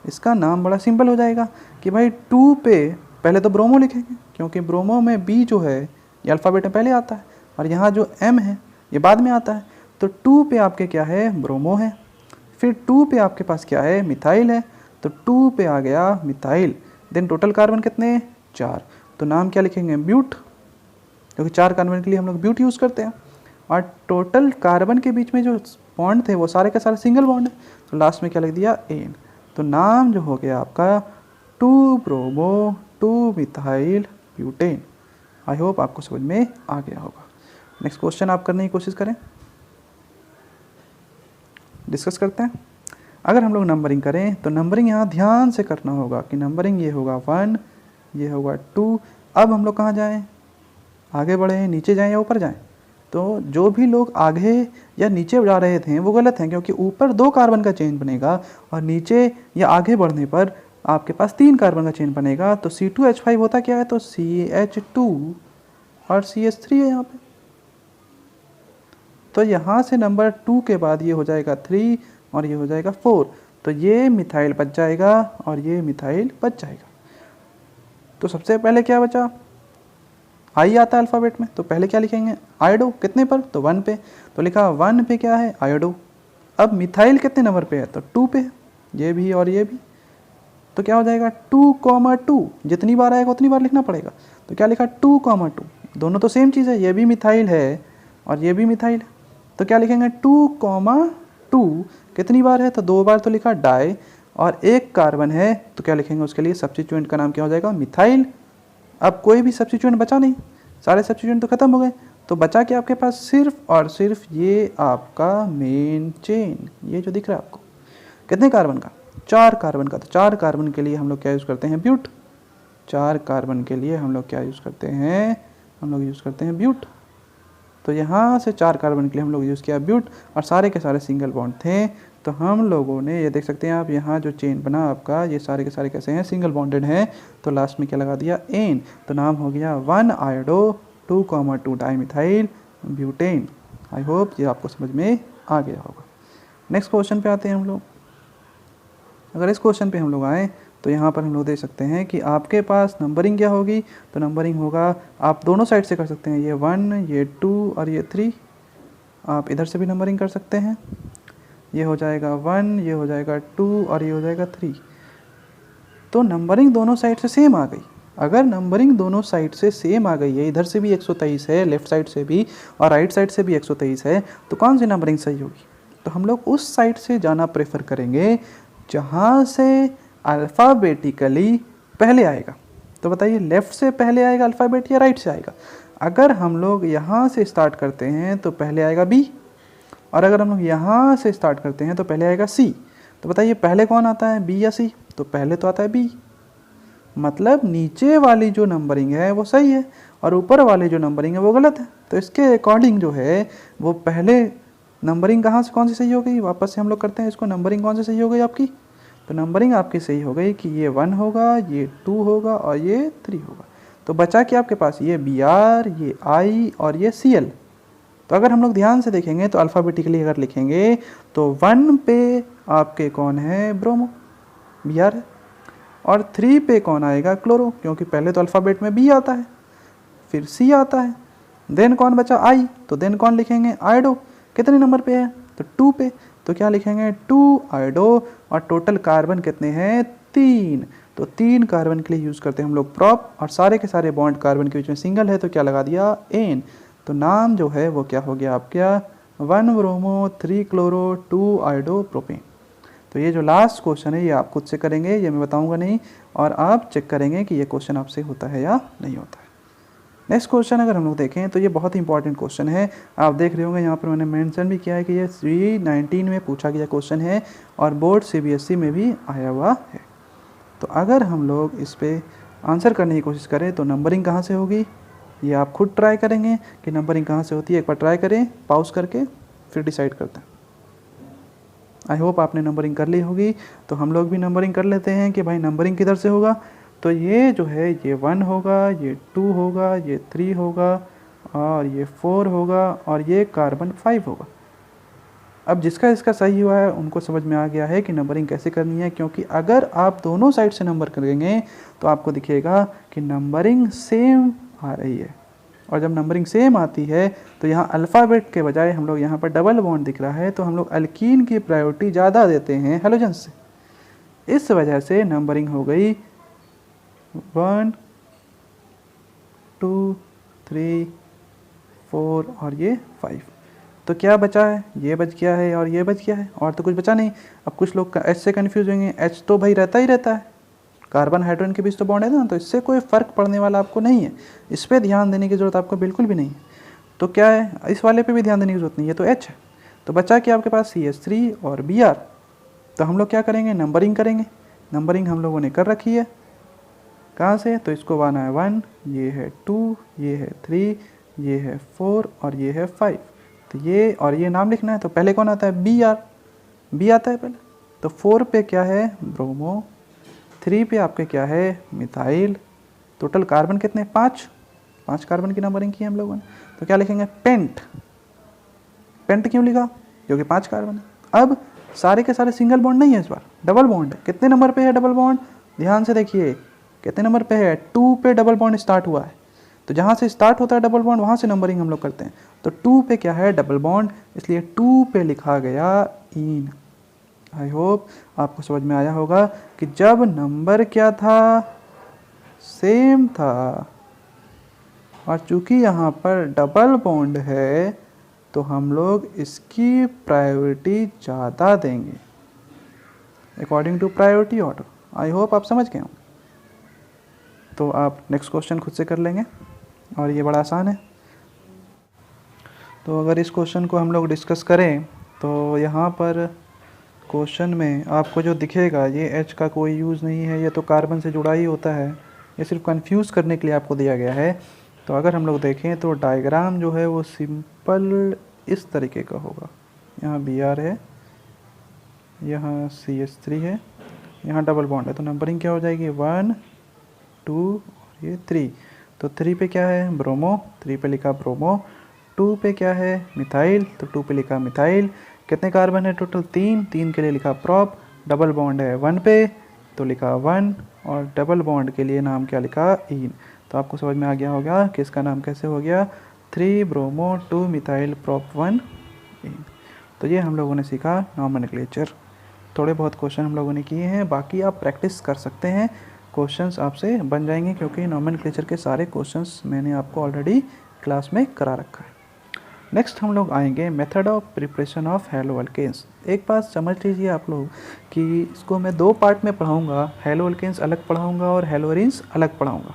Speaker 1: इसका नाम बड़ा सिंपल हो जाएगा कि भाई 2 पे पहले तो ब्रोमो लिखेंगे, क्योंकि ब्रोमो में B जो है ये अल्फ़ाबेट में पहले आता है और यहाँ जो M है ये बाद में आता है। तो 2 पे आपके क्या है? ब्रोमो है। फिर 2 पे आपके पास क्या है? मिथाइल है। तो 2 पे आ गया मिथाइल। देन टोटल कार्बन कितने? 4। तो नाम क्या लिखेंगे? ब्यूट, क्योंकि 4 कार्बन के लिए हम लोग ब्यूट यूज़ करते हैं। और टोटल कार्बन के बीच में जो बॉन्ड थे वो सारे के सारे सिंगल बॉन्ड है, तो लास्ट में क्या लिख दिया? एन। तो नाम जो हो गया आपका 2 bromo 2 methyl butane. I hope आपको समझ में आ गया होगा। नेक्स्ट क्वेश्चन आप करने की कोशिश करें, डिस्कस करते हैं। अगर हम लोग नंबरिंग करें तो नंबरिंग यहाँ ध्यान से करना होगा कि नंबरिंग ये होगा 1, ये होगा 2। अब हम लोग कहाँ जाएं? आगे बढ़ें, नीचे जाएं या ऊपर जाएं? तो जो भी लोग आगे या नीचे जा रहे थे वो गलत हैं, क्योंकि ऊपर 2 कार्बन का चेन बनेगा और नीचे या आगे बढ़ने पर आपके पास 3 कार्बन का चेन बनेगा। तो C2H5 होता क्या है? तो CH2 और CH3 है यहाँ पे। तो यहाँ से नंबर 2 के बाद ये हो जाएगा 3 और ये हो जाएगा 4। तो ये मिथाइल बच जाएगा और ये मिथाइल बच जाएगा। तो सबसे पहले क्या बचा? आई आता है अल्फ़ाबेट में, तो पहले क्या लिखेंगे? आयोडो। कितने पर? तो 1 पे। तो लिखा 1 पे क्या है? आयोडो। अब मिथाइल कितने नंबर पे है? तो 2 पे है, ये भी और ये भी। तो क्या हो जाएगा? 2,2। जितनी बार आएगा उतनी बार लिखना पड़ेगा। तो क्या लिखा? 2,2। दोनों तो सेम चीज़ है, ये भी मिथाइल है और ये भी मिथाइल है। तो क्या लिखेंगे? 2,2 कितनी बार है? तो 2 बार तो लिखा डाई, और 1 कार्बन है तो क्या लिखेंगे उसके लिए? सब्स्टिट्यूएंट का नाम क्या हो जाएगा? मिथाइल। अब कोई भी सब्स्टिट्यूएंट बचा नहीं, सारे सब्स्टिट्यूएंट तो खत्म हो गए। तो बचा क्या आपके पास? सिर्फ और सिर्फ ये आपका मेन चेन, ये जो दिख रहा है आपको। कितने कार्बन का? 4 कार्बन का। तो 4 कार्बन के लिए हम लोग क्या यूज़ करते हैं? ब्यूट। 4 कार्बन के लिए हम लोग क्या यूज़ करते हैं? हम लोग यूज़ करते हैं ब्यूट। तो यहाँ से 4 कार्बन के लिए हम लोग यूज़ किया ब्यूट, और सारे के सारे सिंगल बॉन्ड थे, तो हम लोगों ने ये देख सकते हैं आप, यहाँ जो चेन बना आपका, ये सारे के सारे कैसे हैं, सिंगल बॉन्डेड हैं, तो लास्ट में क्या लगा दिया, एन, तो नाम हो गया 1 iodo 2,2 dimethyl butane. I hope ये आपको समझ में आ गया होगा। नेक्स्ट क्वेश्चन पे आते हैं हम लोग। अगर इस क्वेश्चन पे हम लोग आएँ तो यहाँ पर हम लोग देख सकते हैं कि आपके पास नंबरिंग क्या होगी, तो नंबरिंग होगा, आप दोनों साइड से कर सकते हैं, ये 1, ये 2 और ये 3, आप इधर से भी नंबरिंग कर सकते हैं, ये हो जाएगा 1, ये हो जाएगा 2 और ये हो जाएगा 3। तो नंबरिंग दोनों साइड से सेम आ गई। अगर नंबरिंग दोनों साइड से सेम आ गई है, इधर से भी 123 है, लेफ्ट साइड से भी और राइट साइड से भी 123 है, तो कौन सी नंबरिंग सही होगी, तो हम लोग उस साइड से जाना प्रेफर करेंगे जहाँ से अल्फ़ाबेटिकली पहले आएगा। तो बताइए लेफ़्ट से पहले आएगा अल्फ़ाबेट या राइट से आएगा। अगर हम लोग यहाँ से स्टार्ट करते हैं तो पहले आएगा बी, और अगर हम लोग यहाँ से स्टार्ट करते हैं तो पहले आएगा सी। तो बताइए पहले कौन आता है, बी या सी, तो पहले तो आता है बी। मतलब नीचे वाली जो नंबरिंग है वो सही है और ऊपर वाली जो नंबरिंग है वो गलत है। तो इसके अकॉर्डिंग जो है वो पहले नंबरिंग कहाँ से कौन सी सही हो गई, वापस से हम लोग करते हैं इसको, नंबरिंग कौन सी सही हो गई आपकी, तो नंबरिंग आपकी सही हो गई कि ये 1 होगा, ये 2 होगा और ये 3 होगा। तो बचा कि आपके पास ये बी आर, ये आई और ये सी एल। तो अगर हम लोग ध्यान से देखेंगे तो अल्फ़ाबेटिकली अगर लिखेंगे तो 1 पे आपके कौन है, ब्रोमो, बी आर है, और 3 पे कौन आएगा, क्लोरो, क्योंकि पहले तो अल्फ़ाबेट में बी आता है, फिर सी आता है, देन कौन बचा, आई, तो देन कौन लिखेंगे, आयोडो, कितने नंबर पे है, तो 2 पे, तो क्या लिखेंगे 2 आयोडो, और टोटल कार्बन कितने हैं, 3, तो 3 कार्बन के लिए यूज़ करते हैं हम लोग प्रॉप, और सारे के सारे बॉन्ड कार्बन के बीच में सिंगल है तो क्या लगा दिया, एन। तो नाम जो है वो क्या हो गया आपका, 1 ब्रोमो 3 क्लोरो 2 आयोडो प्रोपेन। तो ये जो लास्ट क्वेश्चन है ये आप खुद से करेंगे, ये मैं बताऊंगा नहीं, और आप चेक करेंगे कि ये क्वेश्चन आपसे होता है या नहीं होता है। नेक्स्ट क्वेश्चन अगर हम लोग देखें तो ये बहुत ही इंपॉर्टेंट क्वेश्चन है, आप देख रहे होंगे यहाँ पर मैंने मेंशन भी किया है कि ये 319 में पूछा गया क्वेश्चन है और बोर्ड CBSE में भी आया हुआ है। तो अगर हम लोग इस पर आंसर करने की कोशिश करें तो नंबरिंग कहाँ से होगी, ये आप खुद ट्राई करेंगे कि नंबरिंग कहाँ से होती है, एक बार ट्राई करें पॉज करके फिर डिसाइड करते हैं। आई होप आपने नंबरिंग कर ली होगी, तो हम लोग भी नंबरिंग कर लेते हैं कि भाई नंबरिंग किधर से होगा। तो ये जो है ये 1 होगा, ये 2 होगा, ये 3 होगा और ये 4 होगा और ये कार्बन 5 होगा। अब जिसका इसका सही हुआ है उनको समझ में आ गया है कि नंबरिंग कैसे करनी है, क्योंकि अगर आप दोनों साइड से नंबर करेंगे तो आपको दिखेगा कि नंबरिंग सेम आ रही है, और जब नंबरिंग सेम आती है तो यहाँ अल्फ़ाबेट के बजाय हम लोग यहाँ पर डबल बॉन्ड दिख रहा है, तो हम लोग अल्कीन की प्रायोरिटी ज़्यादा देते हैं हेलोजन से, इस वजह से नंबरिंग हो गई 1 2 3 4 और ये 5। तो क्या बचा है, ये बच गया है और ये बच गया है, और तो कुछ बचा नहीं। अब कुछ लोग एच से कन्फ्यूज होंगे, एच तो भाई रहता ही रहता है, कार्बन हाइड्रोजन के बीच तो बॉन्ड है ना, तो इससे कोई फ़र्क पड़ने वाला आपको नहीं है, इस पर ध्यान देने की ज़रूरत आपको बिल्कुल भी नहीं है। तो क्या है, इस वाले पे भी ध्यान देने की ज़रूरत नहीं है, तो एच है। तो बचा कि आपके पास CH3 और Br। तो हम लोग क्या करेंगे, नंबरिंग करेंगे। नंबरिंग हम लोगों ने कर रखी है, कहाँ से, तो इसको आना है 1, ये है 2, ये है 3, ये है 4 और ये है 5। तो ये और ये नाम लिखना है, तो पहले कौन आता है, Br, बी आता है पहले। तो 4 पे क्या है, ब्रोमो, 3 पे आपके क्या है, मिथाइल। टोटल कार्बन कितने, 5 कार्बन की नंबरिंग की हम लोगों ने, तो क्या लिखेंगे, पेंट। पेंट क्यों लिखा, क्योंकि 5 कार्बन है। अब सारे के सारे सिंगल बॉन्ड नहीं है, इस बार डबल बॉन्ड है। कितने नंबर पे है डबल बॉन्ड, ध्यान से देखिए कितने नंबर पे है, 2 पे डबल बॉन्ड स्टार्ट हुआ है। तो जहाँ से स्टार्ट होता है डबल बॉन्ड वहाँ से नंबरिंग हम लोग करते हैं। तो 2 पे क्या है, डबल बॉन्ड, इसलिए 2 पे लिखा गया इन। आई होप आपको समझ में आया होगा कि जब नंबर क्या था, सेम था, और चूंकि यहाँ पर डबल बॉन्ड है तो हम लोग इसकी प्रायोरिटी ज़्यादा देंगे according to priority order. I hope आप समझ गए होंगे। तो आप नेक्स्ट क्वेश्चन खुद से कर लेंगे, और ये बड़ा आसान है। तो अगर इस क्वेश्चन को हम लोग डिस्कस करें तो यहाँ पर क्वेश्चन में आपको जो दिखेगा, ये H का कोई यूज़ नहीं है, ये तो कार्बन से जुड़ा ही होता है, ये सिर्फ कंफ्यूज करने के लिए आपको दिया गया है। तो अगर हम लोग देखें तो डायग्राम जो है वो सिंपल इस तरीके का होगा। यहाँ Br है, यहाँ CH3 है, यहाँ डबल बॉन्ड है, तो नंबरिंग क्या हो जाएगी 1 2 और ये 3। तो 3 पे क्या है ब्रोमो, 3 पे लिखा ब्रोमो। 2 पे क्या है मिथाइल, तो 2 पे लिखा मिथाइल। कितने कार्बन है टोटल 3, 3 के लिए लिखा प्रॉप। डबल बॉन्ड है 1 पे तो लिखा 1, और डबल बॉन्ड के लिए नाम क्या लिखा इन। तो आपको समझ में आ गया होगा कि इसका नाम कैसे हो गया 3 ब्रोमो 2 मिथाइल प्रॉप 1 इन। तो ये हम लोगों ने सीखा नॉमेनक्लेचर। थोड़े बहुत क्वेश्चन हम लोगों ने किए हैं, बाकी आप प्रैक्टिस कर सकते हैं, क्वेश्चंस आपसे बन जाएंगे, क्योंकि नॉमेनक्लेचर के सारे क्वेश्चंस मैंने आपको ऑलरेडी क्लास में करा रखा है। नेक्स्ट हम लोग आएंगे method of preparation of haloalkanes. एक बात समझ लीजिए आप लोग कि इसको मैं 2 पार्ट में पढ़ाऊँगा, हेलो अल्केन्स अलग पढ़ाऊँगा और हेलो अरीन्स अलग पढ़ाऊँगा।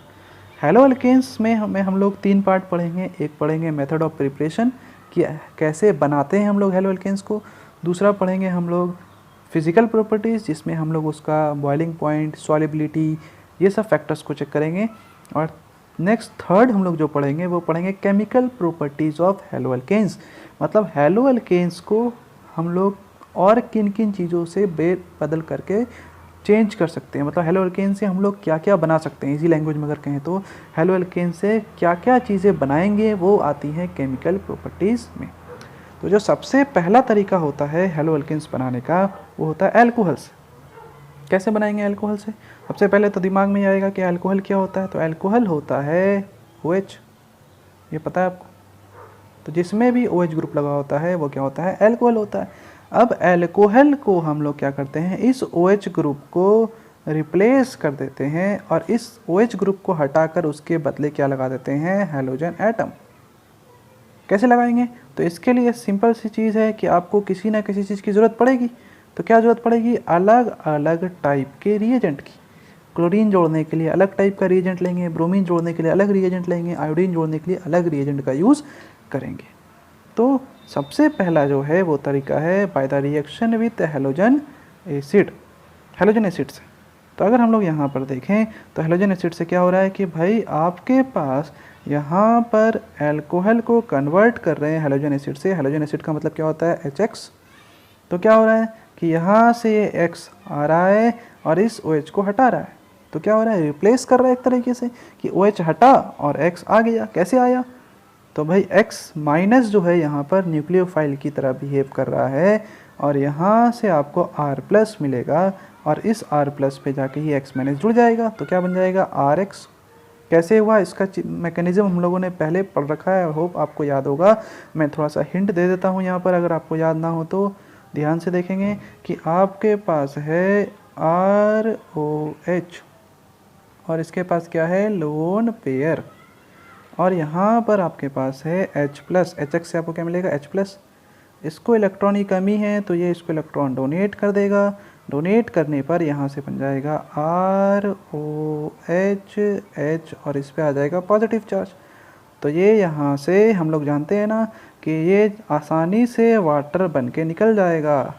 Speaker 1: हेलो अल्केन्स में हम लोग 3 पार्ट पढ़ेंगे। एक पढ़ेंगे मेथड ऑफ प्रिपरेशन कि कैसे बनाते हैं हम लोग हेलो अल्केन्स को। दूसरा पढ़ेंगे हम लोग फिज़िकल प्रॉपर्टीज़, जिसमें हम लोग उसका बॉइलिंग पॉइंट, सॉलिबिलिटी, ये सब फैक्टर्स को चेक करेंगे। और नेक्स्ट थर्ड हम लोग जो पढ़ेंगे वो पढ़ेंगे chemical properties of haloalkanes. मतलब हेलो अल्केन्स को हम लोग और किन किन चीज़ों से बदल करके चेंज कर सकते हैं। मतलब हेलो अल्केन से हम लोग क्या क्या बना सकते हैं, इजी लैंग्वेज में अगर कहें तो हेलो अल्केन से क्या क्या चीज़ें बनाएंगे वो आती हैं केमिकल प्रॉपर्टीज़ में। तो जो सबसे पहला तरीका होता है हेलो अल्केन्स बनाने का वो होता है अल्कोहल से। कैसे बनाएंगे अल्कोहल से? सबसे पहले तो दिमाग में आएगा कि अल्कोहल क्या होता है। तो अल्कोहल होता है OH, ये पता है आपको। तो जिसमें भी OH ग्रुप लगा होता है वो क्या होता है अल्कोहल होता है। अब अल्कोहल को हम लोग क्या करते हैं, इस OH ग्रुप को रिप्लेस कर देते हैं और इस OH ग्रुप को हटाकर उसके बदले क्या लगा देते हैं हैलोजन एटम। कैसे लगाएंगे? तो इसके लिए सिंपल सी चीज़ है कि आपको किसी ना किसी चीज़ की ज़रूरत पड़ेगी। तो क्या ज़रूरत पड़ेगी? अलग अलग टाइप के रिएजेंट की। क्लोरीन जोड़ने के लिए अलग टाइप का रिएजेंट लेंगे, ब्रोमीन जोड़ने के लिए अलग रिएजेंट लेंगे, आयोडीन जोड़ने के लिए अलग रिएजेंट का यूज़ करेंगे। तो सबसे पहला जो है वो तरीका है by the reaction with halogen acid, halogen acid से। तो अगर हम लोग यहाँ पर देखें तो हैलोजन एसिड से क्या हो रहा है कि भाई आपके पास यहाँ पर अल्कोहल को कन्वर्ट कर रहे हैं हैलोजन एसिड से। हैलोजन एसिड का मतलब क्या होता है HX। तो क्या हो रहा है कि यहाँ से ये X आ रहा है और इस OH को हटा रहा है। तो क्या हो रहा है, रिप्लेस कर रहा है एक तरीके से कि OH हटा और X आ गया। कैसे आया? तो भाई X माइनस जो है यहाँ पर न्यूक्लियोफाइल की तरह बिहेव कर रहा है और यहाँ से आपको R प्लस मिलेगा और इस R प्लस पे जाके ही X माइनस जुड़ जाएगा। तो क्या बन जाएगा RX। कैसे हुआ इसका मैकेनिज्म हम लोगों ने पहले पढ़ रखा है, होप आपको याद होगा। मैं थोड़ा सा हिंट दे देता हूँ यहाँ पर, अगर आपको याद ना हो तो ध्यान से देखेंगे कि आपके पास है ROH और इसके पास क्या है लोन पेयर, और यहाँ पर आपके पास है H प्लस। HX से आपको क्या मिलेगा H प्लस। इसको इलेक्ट्रॉन की कमी है तो ये इसको इलेक्ट्रॉन डोनेट कर देगा। डोनेट करने पर यहाँ से बन जाएगा ROH H और इस पे आ जाएगा पॉजिटिव चार्ज। तो ये यहाँ से हम लोग जानते हैं ना कि ये आसानी से वाटर बन के निकल जाएगा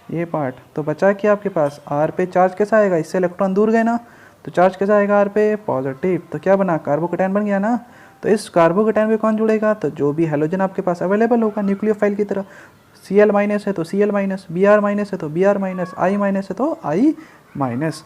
Speaker 1: ये पार्ट। तो बचा कि आपके पास R पे चार्ज कैसा आएगा, इससे इलेक्ट्रॉन दूर गए ना, तो चार्ज कैसा आएगा R पे पॉजिटिव। तो क्या बना, कार्बोकेटायन बन गया ना। तो इस कार्बोकेटायन पे कौन जुड़ेगा, तो जो भी हैलोजन आपके पास अवेलेबल होगा न्यूक्लियोफाइल की तरह। Cl माइनस है तो Cl माइनस, Br माइनस है तो Br माइनस, I माइनस है तो I माइनस।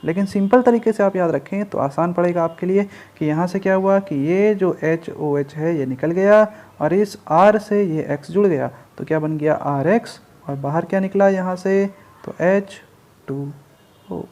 Speaker 1: लेकिन सिंपल तरीके से आप याद रखें तो आसान पड़ेगा आपके लिए कि यहाँ से क्या हुआ कि ये जो HOH है ये निकल गया और इस R से ये X जुड़ गया। तो क्या बन गया RX और बाहर क्या निकला यहाँ से, तो H2O।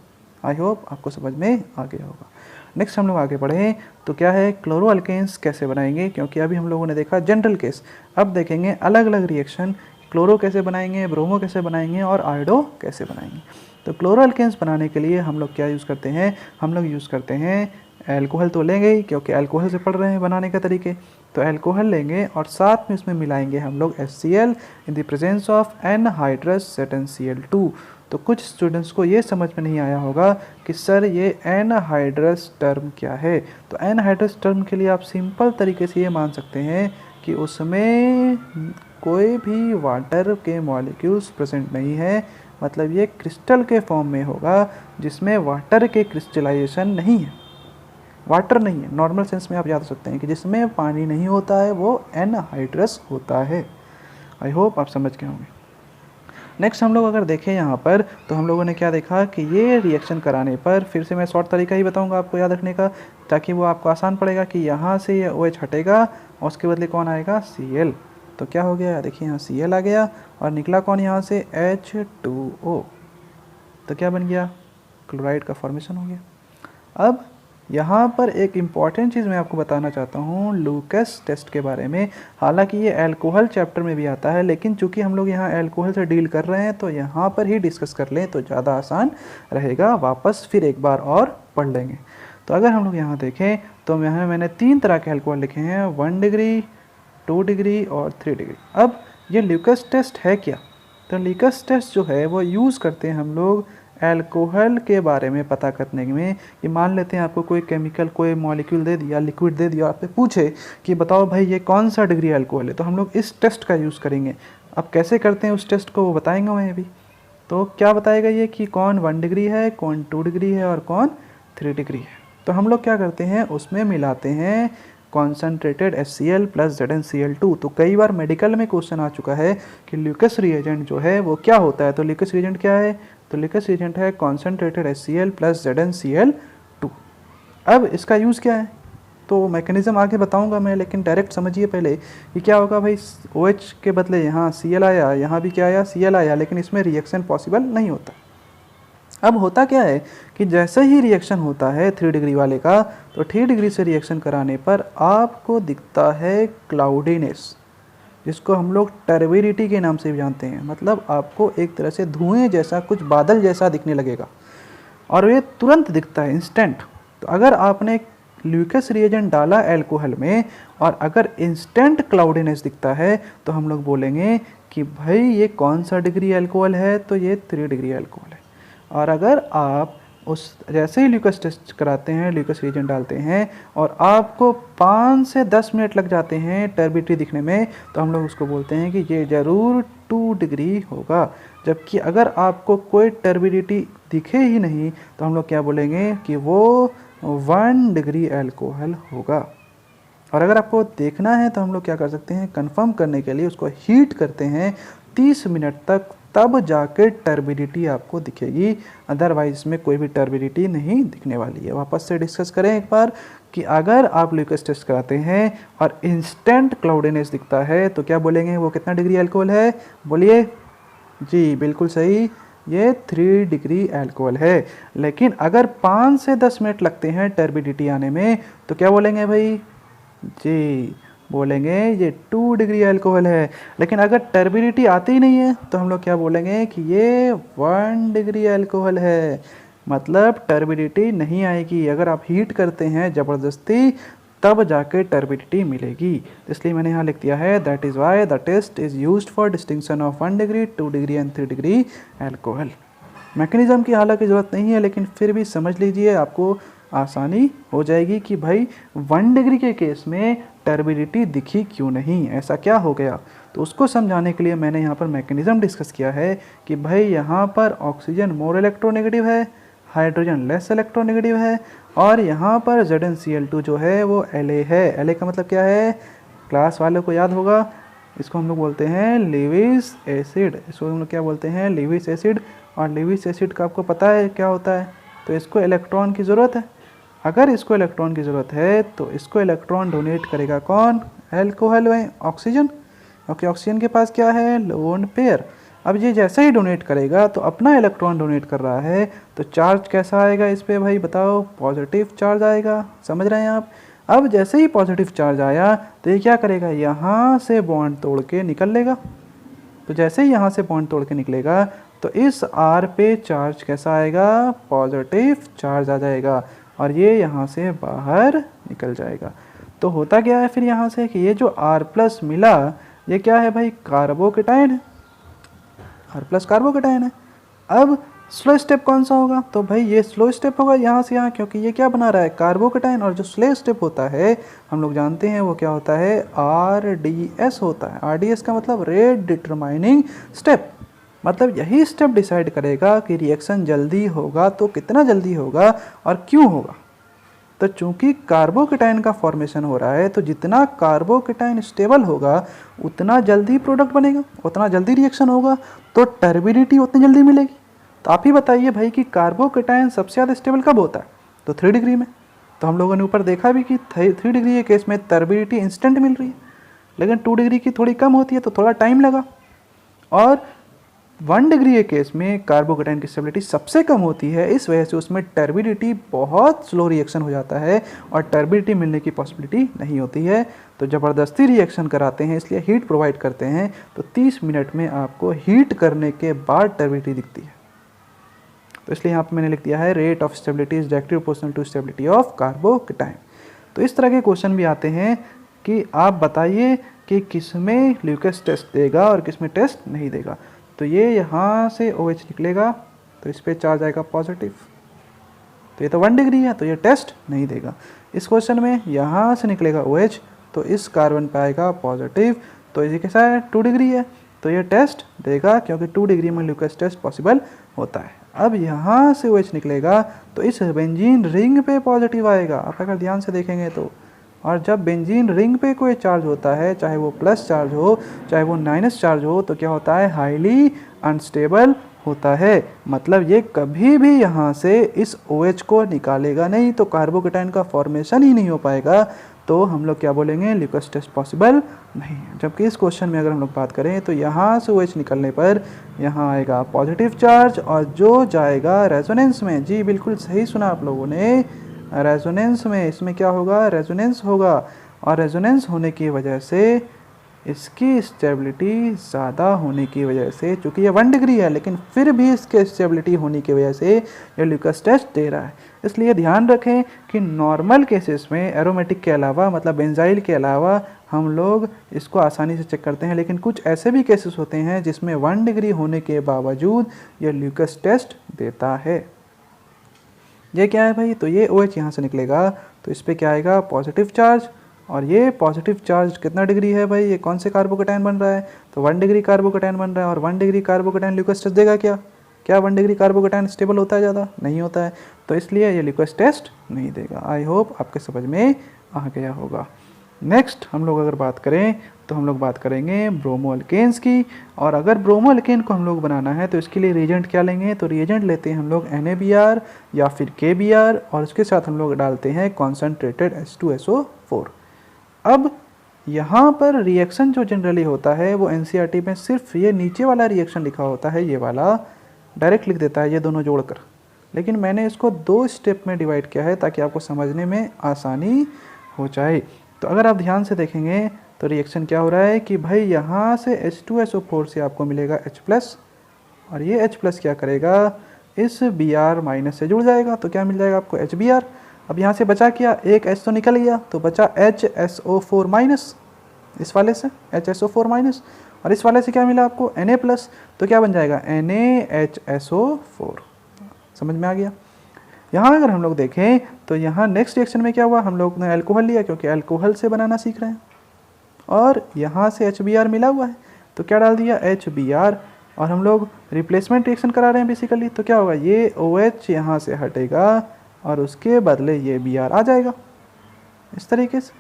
Speaker 1: आई होप आपको समझ में आ गया होगा। नेक्स्ट हम लोग आगे बढ़े तो क्या है क्लोरो अल्केन्स कैसे बनाएंगे, क्योंकि अभी हम लोगों ने देखा जनरल केस। अब देखेंगे अलग अलग रिएक्शन, क्लोरो कैसे बनाएंगे, ब्रोमो कैसे बनाएंगे और आयोडो कैसे बनाएंगे। तो क्लोरो अल्केन्स बनाने के लिए हम लोग क्या यूज़ करते हैं, हम लोग यूज़ करते हैं अल्कोहल तो लेंगे ही, क्योंकि अल्कोहल से पढ़ रहे हैं बनाने के तरीके। तो अल्कोहल लेंगे और साथ में उसमें मिलाएंगे हम लोग HCl in the presence of anhydrous ZnCl2। तो कुछ स्टूडेंट्स को ये समझ में नहीं आया होगा कि सर ये एनहाइड्रस टर्म क्या है। तो एनहाइड्रस टर्म के लिए आप सिंपल तरीके से ये मान सकते हैं कि उसमें कोई भी वाटर के मॉलिक्यूल्स प्रेजेंट नहीं है। मतलब ये क्रिस्टल के फॉर्म में होगा जिसमें वाटर के क्रिस्टलाइजेशन नहीं है, वाटर नहीं है। नॉर्मल सेंस में आप याद सकते हैं कि जिसमें पानी नहीं होता है वो एनहाइड्रस होता है। आई होप आप समझ गए होंगे। नेक्स्ट हम लोग अगर देखें यहाँ पर तो हम लोगों ने क्या देखा कि ये रिएक्शन कराने पर, फिर से मैं शॉर्ट तरीका ही बताऊँगा आपको याद रखने का ताकि वो आपको आसान पड़ेगा, कि यहाँ से ये OH हटेगा और उसके बदले कौन आएगा, Cl। तो क्या हो गया, देखिए यहाँ Cl आ गया और निकला कौन यहाँ से, H2O। तो क्या बन गया, क्लोराइड का फॉर्मेशन हो गया। अब यहाँ पर एक इम्पॉर्टेंट चीज़ मैं आपको बताना चाहता हूँ लुकस टेस्ट के बारे में। हालांकि ये अल्कोहल चैप्टर में भी आता है, लेकिन चूंकि हम लोग यहाँ अल्कोहल से डील कर रहे हैं तो यहाँ पर ही डिस्कस कर लें तो ज़्यादा आसान रहेगा, वापस फिर एक बार और पढ़ लेंगे। तो अगर हम लोग यहाँ देखें तो यहाँ मैंने 3 तरह के अल्कोहल लिखे हैं, 1 डिग्री, 2 डिग्री और 3 डिग्री। अब ये लुकस टेस्ट है क्या, तो लुकस टेस्ट जो है वो यूज़ करते हैं हम लोग अल्कोहल के बारे में पता करने में। ये मान लेते हैं आपको कोई केमिकल, कोई मॉलिक्यूल दे दिया, लिक्विड दे दिया, आपसे पूछे कि बताओ भाई ये कौन सा डिग्री अल्कोहल है, तो हम लोग इस टेस्ट का यूज़ करेंगे। अब कैसे करते हैं उस टेस्ट को वो बताएंगे मैं अभी। तो क्या बताएगा ये कि कौन 1 डिग्री है, कौन 2 डिग्री है और कौन 3 डिग्री है। तो हम लोग क्या करते हैं, उसमें मिलाते हैं कॉन्सनट्रेटेड HCl प्लस ZnCl2। तो कई बार मेडिकल में क्वेश्चन आ चुका है कि ल्यूकस रिएजेंट जो है वो क्या होता है। तो ल्यूकस रिएजेंट क्या है, तो ल्यूकस रिएजेंट है कॉन्सनट्रेटेड HCl प्लस ZnCl2। अब इसका यूज़ क्या है, तो मैकेनिज्म आगे बताऊंगा मैं, लेकिन डायरेक्ट समझिए पहले कि क्या होगा भाई, OH के बदले यहाँ Cl आया, यहाँ भी क्या आया, Cl आया, लेकिन इसमें रिएक्शन पॉसिबल नहीं होता। अब होता क्या है कि जैसे ही रिएक्शन होता है 3 डिग्री वाले का, तो 3 डिग्री से रिएक्शन कराने पर आपको दिखता है क्लाउडीनेस, जिसको हम लोग टर्बिडिटी के नाम से भी जानते हैं। मतलब आपको एक तरह से धुएं जैसा, कुछ बादल जैसा दिखने लगेगा और ये तुरंत दिखता है, इंस्टेंट। तो अगर आपने ल्यूकस रिएजेंट डाला अल्कोहल में और अगर इंस्टेंट क्लाउडीनेस दिखता है तो हम लोग बोलेंगे कि भाई ये कौन सा डिग्री अल्कोहल है, तो ये 3 डिग्री अल्कोहल है। और अगर आप उस जैसे ही ल्यूकस टेस्ट कराते हैं, ल्यूकस रिएजेंट डालते हैं और आपको 5 से 10 मिनट लग जाते हैं टर्बिडिटी दिखने में, तो हम लोग उसको बोलते हैं कि ये ज़रूर 2 डिग्री होगा। जबकि अगर आपको कोई टर्बिडिटी दिखे ही नहीं तो हम लोग क्या बोलेंगे कि वो 1 डिग्री अल्कोहल होगा। और अगर आपको देखना है तो हम लोग क्या कर सकते हैं, कंफर्म करने के लिए उसको हीट करते हैं 30 मिनट तक, तब जाके टर्बिडिटी आपको दिखेगी, अदरवाइज इसमें कोई भी टर्बिडिटी नहीं दिखने वाली है। वापस से डिस्कस करें एक बार कि अगर आप ल्यूकस टेस्ट कराते हैं और इंस्टेंट क्लाउडीनेस दिखता है तो क्या बोलेंगे, वो कितना डिग्री अल्कोहल है, बोलिए जी, बिल्कुल सही, ये 3 डिग्री अल्कोहल है। लेकिन अगर 5 से 10 मिनट लगते हैं टर्बिडिटी आने में तो क्या बोलेंगे भाई, जी बोलेंगे ये 2 डिग्री अल्कोहल है। लेकिन अगर टर्बिडिटी आती ही नहीं है तो हम लोग क्या बोलेंगे कि ये 1 डिग्री अल्कोहल है। मतलब टर्बिडिटी नहीं आएगी, अगर आप हीट करते हैं ज़बरदस्ती तब जाके टर्बिडिटी मिलेगी। इसलिए मैंने यहाँ लिख दिया है, that is why the test is used for distinction of 1 degree, 2 degree and 3 degree alcohol. Mechanism की हालांकि ज़रूरत नहीं है, लेकिन फिर भी समझ लीजिए, आपको आसानी हो जाएगी कि भाई 1 डिग्री के केस में टर्बिडिटी दिखी क्यों नहीं, ऐसा क्या हो गया। तो उसको समझाने के लिए मैंने यहाँ पर मैकेनिज्म डिस्कस किया है कि भाई यहाँ पर ऑक्सीजन मोर इलेक्ट्रोनेगेटिव है, हाइड्रोजन लेस इलेक्ट्रोनेगेटिव है, और यहाँ पर ZnCl2 जो है वो La है। La का मतलब क्या है, क्लास वालों को याद होगा, इसको हम लोग बोलते हैं लेविस एसिड। इसको हम लोग क्या बोलते हैं, लेविस एसिड। और लेविस एसिड का आपको पता है क्या होता है, तो इसको इलेक्ट्रॉन की ज़रूरत है। अगर इसको इलेक्ट्रॉन की ज़रूरत है तो इसको इलेक्ट्रॉन डोनेट करेगा कौन, अल्कोहल में ऑक्सीजन। ओके, ऑक्सीजन के पास क्या है, लोन पेयर। अब ये जैसे ही डोनेट करेगा तो अपना इलेक्ट्रॉन डोनेट कर रहा है, तो चार्ज कैसा आएगा इस पर भाई बताओ, पॉजिटिव चार्ज आएगा। समझ रहे हैं आप। अब जैसे ही पॉजिटिव चार्ज आया तो ये क्या करेगा, यहाँ से बॉन्ड तोड़ के निकल लेगा। तो जैसे ही यहाँ से बॉन्ड तोड़ के निकलेगा तो इस R पे चार्ज कैसा आएगा, पॉजिटिव चार्ज आ जाएगा और ये यहाँ से बाहर निकल जाएगा। तो होता क्या है फिर यहाँ से कि ये जो R+ मिला ये क्या है भाई, कार्बोकेटाइन है, R+ कार्बोकेटाइन है। अब स्लो स्टेप कौन सा होगा, तो भाई ये स्लो स्टेप होगा यहाँ से यहाँ, क्योंकि ये क्या बना रहा है, कार्बोकेटाइन। और जो स्लो स्टेप होता है हम लोग जानते हैं वो क्या होता है, RDS होता है। RDS का मतलब रेट डिटरमाइनिंग स्टेप, मतलब यही स्टेप डिसाइड करेगा कि रिएक्शन जल्दी होगा तो कितना जल्दी होगा और क्यों होगा। तो चूंकि कार्बोकेटाइन का फॉर्मेशन हो रहा है, तो जितना कार्बोकेटाइन स्टेबल होगा उतना जल्दी प्रोडक्ट बनेगा, उतना जल्दी रिएक्शन होगा, तो टर्बिडिटी उतनी जल्दी मिलेगी। तो आप ही बताइए भाई कि कार्बोकेटाइन सबसे ज़्यादा स्टेबल कब होता है? तो 3 डिग्री में। तो हम लोगों ने ऊपर देखा भी कि 3 डिग्री के केस में टर्बिडिटी इंस्टेंट मिल रही है, लेकिन 2 डिग्री की थोड़ी कम होती है तो थोड़ा टाइम लगा। और 1 डिग्री के केस में कार्बोकेटाइन की स्टेबिलिटी सबसे कम होती है, इस वजह से उसमें टर्बिडिटी बहुत स्लो रिएक्शन हो जाता है और टर्बिडिटी मिलने की पॉसिबिलिटी नहीं होती है। तो ज़बरदस्ती रिएक्शन कराते हैं, इसलिए हीट प्रोवाइड करते हैं, तो 30 मिनट में आपको हीट करने के बाद टर्बिडिटी दिखती है। तो इसलिए यहाँ पे मैंने लिख दिया है rate of stability is directly proportional to stability of carbocation. तो इस तरह के क्वेश्चन भी आते हैं कि आप बताइए कि किसमें ल्यूकस टेस्ट देगा और किसमें टेस्ट नहीं देगा। तो ये यहाँ से OH निकलेगा, तो इस पर चार्ज आएगा पॉजिटिव, तो ये तो 1 डिग्री है, तो ये टेस्ट नहीं देगा। इस क्वेश्चन में यहाँ से निकलेगा OH, तो इस कार्बन पे आएगा पॉजिटिव, तो ये कैसा है? 2 डिग्री है, तो ये टेस्ट देगा, क्योंकि 2 डिग्री में ल्यूकस टेस्ट पॉसिबल होता है। अब यहाँ से OH निकलेगा, तो इस बेंजीन रिंग पे पॉजिटिव आएगा, आप अगर ध्यान से देखेंगे तो। और जब बेंजीन रिंग पे कोई चार्ज होता है, चाहे वो प्लस चार्ज हो चाहे वो माइनस चार्ज हो, तो क्या होता है? हाईली अनस्टेबल होता है। मतलब ये कभी भी यहाँ से इस OH को निकालेगा नहीं, तो कार्बोकेटाइन का फॉर्मेशन ही नहीं हो पाएगा। तो हम लोग क्या बोलेंगे? ल्यूकस टेस्ट पॉसिबल नहीं है। जबकि इस क्वेश्चन में अगर हम लोग बात करें, तो यहाँ से OH निकलने पर यहाँ आएगा पॉजिटिव चार्ज, और जो जाएगा रेजोनेंस में। जी बिल्कुल सही सुना आप लोगों ने, रेजोनेंस में। इसमें क्या होगा? रेजोनेंस होगा, और रेजोनेंस होने की वजह से इसकी स्टेबिलिटी ज़्यादा होने की वजह से, चूँकि ये 1 डिग्री है लेकिन फिर भी इसके स्टेबिलिटी होने की वजह से ये ल्यूकस टेस्ट दे रहा है। इसलिए ध्यान रखें कि नॉर्मल केसेस में एरोमेटिक के अलावा, मतलब बेंजाइल के अलावा, हम लोग इसको आसानी से चेक करते हैं, लेकिन कुछ ऐसे भी केसेस होते हैं जिसमें 1 डिग्री होने के बावजूद ये ल्यूकस टेस्ट देता है। ये क्या है भाई? तो ये OH यहाँ से निकलेगा, तो इस पर क्या आएगा? Positive charge. और ये पॉजिटिव चार्ज कितना डिग्री है भाई? ये कौन से कार्बोकेटाइन बन रहा है? तो 1 डिग्री कार्बोकेटाइन बन रहा है, और 1 डिग्री कार्बोकेटाइन ल्यूकस टेस्ट देगा क्या? क्या 1 डिग्री कार्बोकेटाइन स्टेबल होता है ज़्यादा? नहीं होता है, तो इसलिए ये ल्यूकस टेस्ट नहीं देगा। आई होप आपके समझ में आ गया होगा। नेक्स्ट हम लोग अगर बात करें, तो हम लोग बात करेंगे ब्रोमो अल्केन्स की। और अगर ब्रोमो अल्केन को हम लोग बनाना है, तो इसके लिए रिएजेंट क्या लेंगे? तो रिएजेंट लेते हैं हम लोग NaBr या फिर KBr, और उसके साथ हम लोग डालते हैं कॉन्सनट्रेटेड H2SO4। अब यहाँ पर रिएक्शन जो जनरली होता है वो NCERT में सिर्फ ये नीचे वाला रिएक्शन लिखा होता है, ये वाला डायरेक्ट लिख देता है ये दोनों जोड़कर, लेकिन मैंने इसको 2 स्टेप में डिवाइड किया है ताकि आपको समझने में आसानी हो जाए। तो अगर आप ध्यान से देखेंगे तो रिएक्शन क्या हो रहा है कि भाई यहाँ से H2SO4 से आपको मिलेगा H+, और ये H+ क्या करेगा? इस Br- से जुड़ जाएगा, तो क्या मिल जाएगा आपको? HBr। अब यहाँ से बचा क्या? एक H तो निकल गया, तो बचा HSO4-, इस वाले से HSO4-, और इस वाले से क्या मिला आपको? Na+, तो क्या बन जाएगा? NaHSO4। समझ में आ गया? यहाँ अगर हम लोग देखें तो यहाँ नेक्स्ट रिएक्शन में क्या हुआ? हम लोग ने अल्कोहल लिया, क्योंकि अल्कोहल से बनाना सीख रहे हैं, और यहाँ से HBr मिला हुआ है, तो क्या डाल दिया? HBr, और हम लोग रिप्लेसमेंट रिएक्शन करा रहे हैं बेसिकली। तो क्या होगा? ये OH यहाँ से हटेगा और उसके बदले ये Br आ जाएगा इस तरीके से।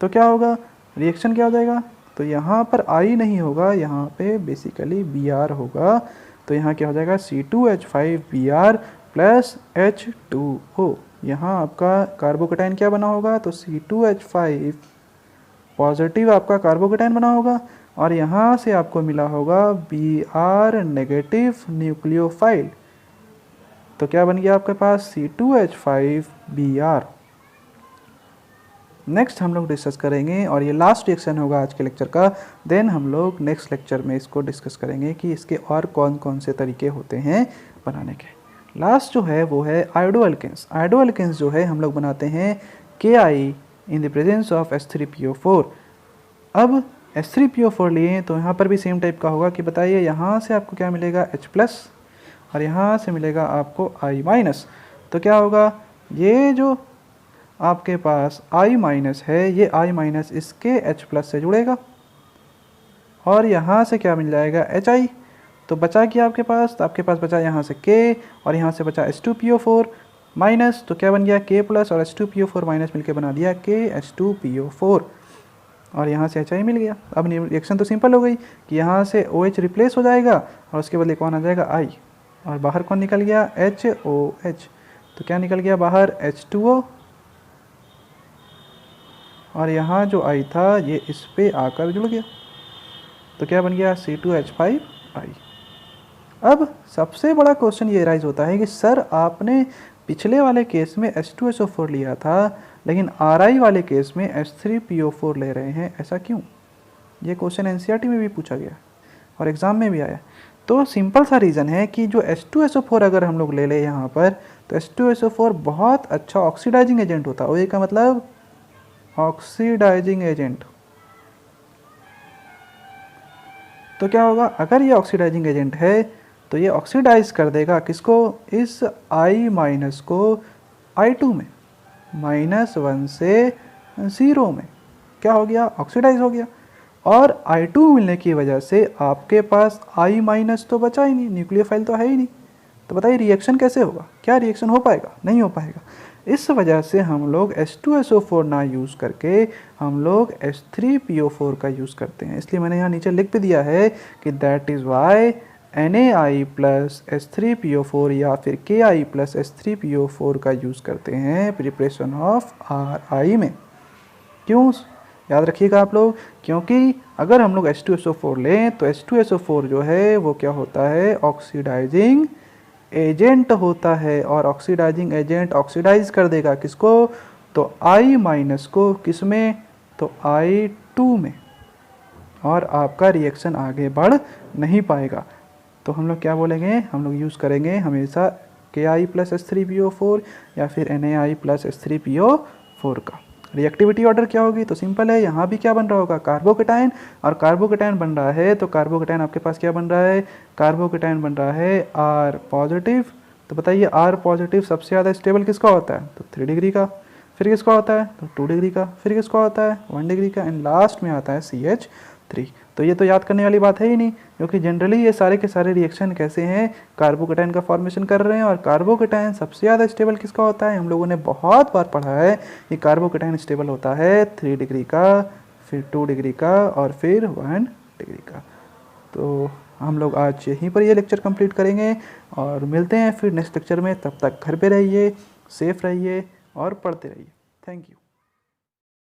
Speaker 1: तो क्या होगा? रिएक्शन क्या हो जाएगा? तो यहाँ पर I नहीं होगा, यहाँ पे बेसिकली Br होगा। तो यहाँ क्या हो जाएगा? C2H5Br plus H2O। यहाँ आपका कार्बोकेटाइन क्या बना होगा? तो C2H5 पॉजिटिव आपका कार्बोकेटाइन बना होगा, और यहाँ से आपको मिला होगा Br नेगेटिव न्यूक्लियोफाइल। तो क्या बन गया आपके पास? C2H5Br। नेक्स्ट हम लोग डिस्कस करेंगे, और ये लास्ट रिएक्शन होगा आज के लेक्चर का। देन हम लोग नेक्स्ट लेक्चर में इसको डिस्कस करेंगे कि इसके और कौन कौन से तरीके होते हैं बनाने के। लास्ट जो है वो है आयोडो अल्केन्स। आयोडो अल्केन्स जो है हम लोग बनाते हैं KI in the presence of H3PO4। अब H3PO4 लिए तो यहाँ पर भी सेम टाइप का होगा कि बताइए यहाँ से आपको क्या मिलेगा? H+, और यहाँ से मिलेगा आपको I-। तो क्या होगा? ये जो आपके पास I- है, ये I- इसके H+ से जुड़ेगा, और यहाँ से क्या मिल जाएगा? HI। तो बचा क्या आपके पास? तो आपके पास बचा यहाँ से K, और यहाँ से बचा H2PO4, माइनस, तो क्या बन गया K प्लस और H2PO4 माइनस मिलके बना दिया KH2PO4 और यहाँ से HI मिल गया। अब रिएक्शन तो सिंपल हो गई कि यहाँ से OH रिप्लेस हो जाएगा और उसके बदले कौन आ जाएगा I, और बाहर कौन निकल गया HOH, तो क्या निकल गया बाहर H2O और यहाँ जो I था ये इस पे आकर जुड़ गया, तो क्या बन गया C2H5I। अब सबसे बड़ा क्वेश्चन ये राइज होता है कि सर आपने पिछले वाले केस में H2SO4 लिया था लेकिन RI वाले केस में H3PO4 ले रहे हैं, ऐसा क्यों? ये क्वेश्चन NCERT में भी पूछा गया और एग्ज़ाम में भी आया। तो सिंपल सा रीज़न है कि जो H2SO4 अगर हम लोग ले लें यहाँ पर, तो H2SO4 बहुत अच्छा ऑक्सीडाइजिंग एजेंट होता है। OA का मतलब ऑक्सीडाइजिंग एजेंट। तो क्या होगा, अगर ये ऑक्सीडाइजिंग एजेंट है तो ये ऑक्सीडाइज कर देगा किसको, इस I माइनस को I2 में, -1 से 0 में क्या हो गया, ऑक्सीडाइज हो गया। और I2 मिलने की वजह से आपके पास I माइनस तो बचा ही नहीं, न्यूक्लियोफाइल तो है ही नहीं। तो बताइए रिएक्शन कैसे होगा, क्या रिएक्शन हो पाएगा? नहीं हो पाएगा। इस वजह से हम लोग H2SO4 ना यूज़ करके हम लोग H3PO4 का यूज़ करते हैं। इसलिए मैंने यहाँ नीचे लिख भी दिया है कि that is Y NaI plus H3PO4 या फिर KI प्लस H3PO4 का यूज़ करते हैं प्रिपरेशन ऑफ RI में। क्यों याद रखिएगा आप लोग, क्योंकि अगर हम लोग H2SO4 लें तो H2SO4 जो है वो क्या होता है, ऑक्सीडाइजिंग एजेंट होता है और ऑक्सीडाइजिंग एजेंट ऑक्सीडाइज कर देगा किसको, तो I माइनस को, किस में, तो I2 में, और आपका रिएक्शन आगे बढ़ नहीं पाएगा। तो हम लोग क्या बोलेंगे, हम लोग यूज़ करेंगे हमेशा KI प्लस H3PO4 या फिर NaI प्लस H3PO4 का। रिएक्टिविटी ऑर्डर क्या होगी, तो सिंपल है, यहाँ भी क्या बन रहा होगा, कार्बोकेटाइन, और कार्बोकेटाइन बन रहा है तो कार्बोकेटाइन आपके पास क्या बन रहा है, कार्बोकेटाइन बन रहा है R पॉजिटिव। तो बताइए R पॉजिटिव सबसे ज़्यादा स्टेबल किसका होता है, तो 3 डिग्री का, फिर किसका होता है, तो 2 डिग्री का, फिर किसका होता है, 1 डिग्री का, एंड लास्ट में आता है CH3। तो ये तो याद करने वाली बात है ही नहीं, क्योंकि जनरली ये सारे के सारे रिएक्शन कैसे हैं, कार्बोकेटाइन का फॉर्मेशन कर रहे हैं। और कार्बोकेटाइन सबसे ज़्यादा स्टेबल किसका होता है, हम लोगों ने बहुत बार पढ़ा है कि कार्बोकेटाइन स्टेबल होता है 3 डिग्री का, फिर 2 डिग्री का, और फिर 1 डिग्री का। तो हम लोग आज यहीं पर ये लेक्चर कंप्लीट करेंगे और मिलते हैं फिर नेक्स्ट लेक्चर में। तब तक घर पे रहिए, सेफ रहिए और पढ़ते रहिए। Thank you.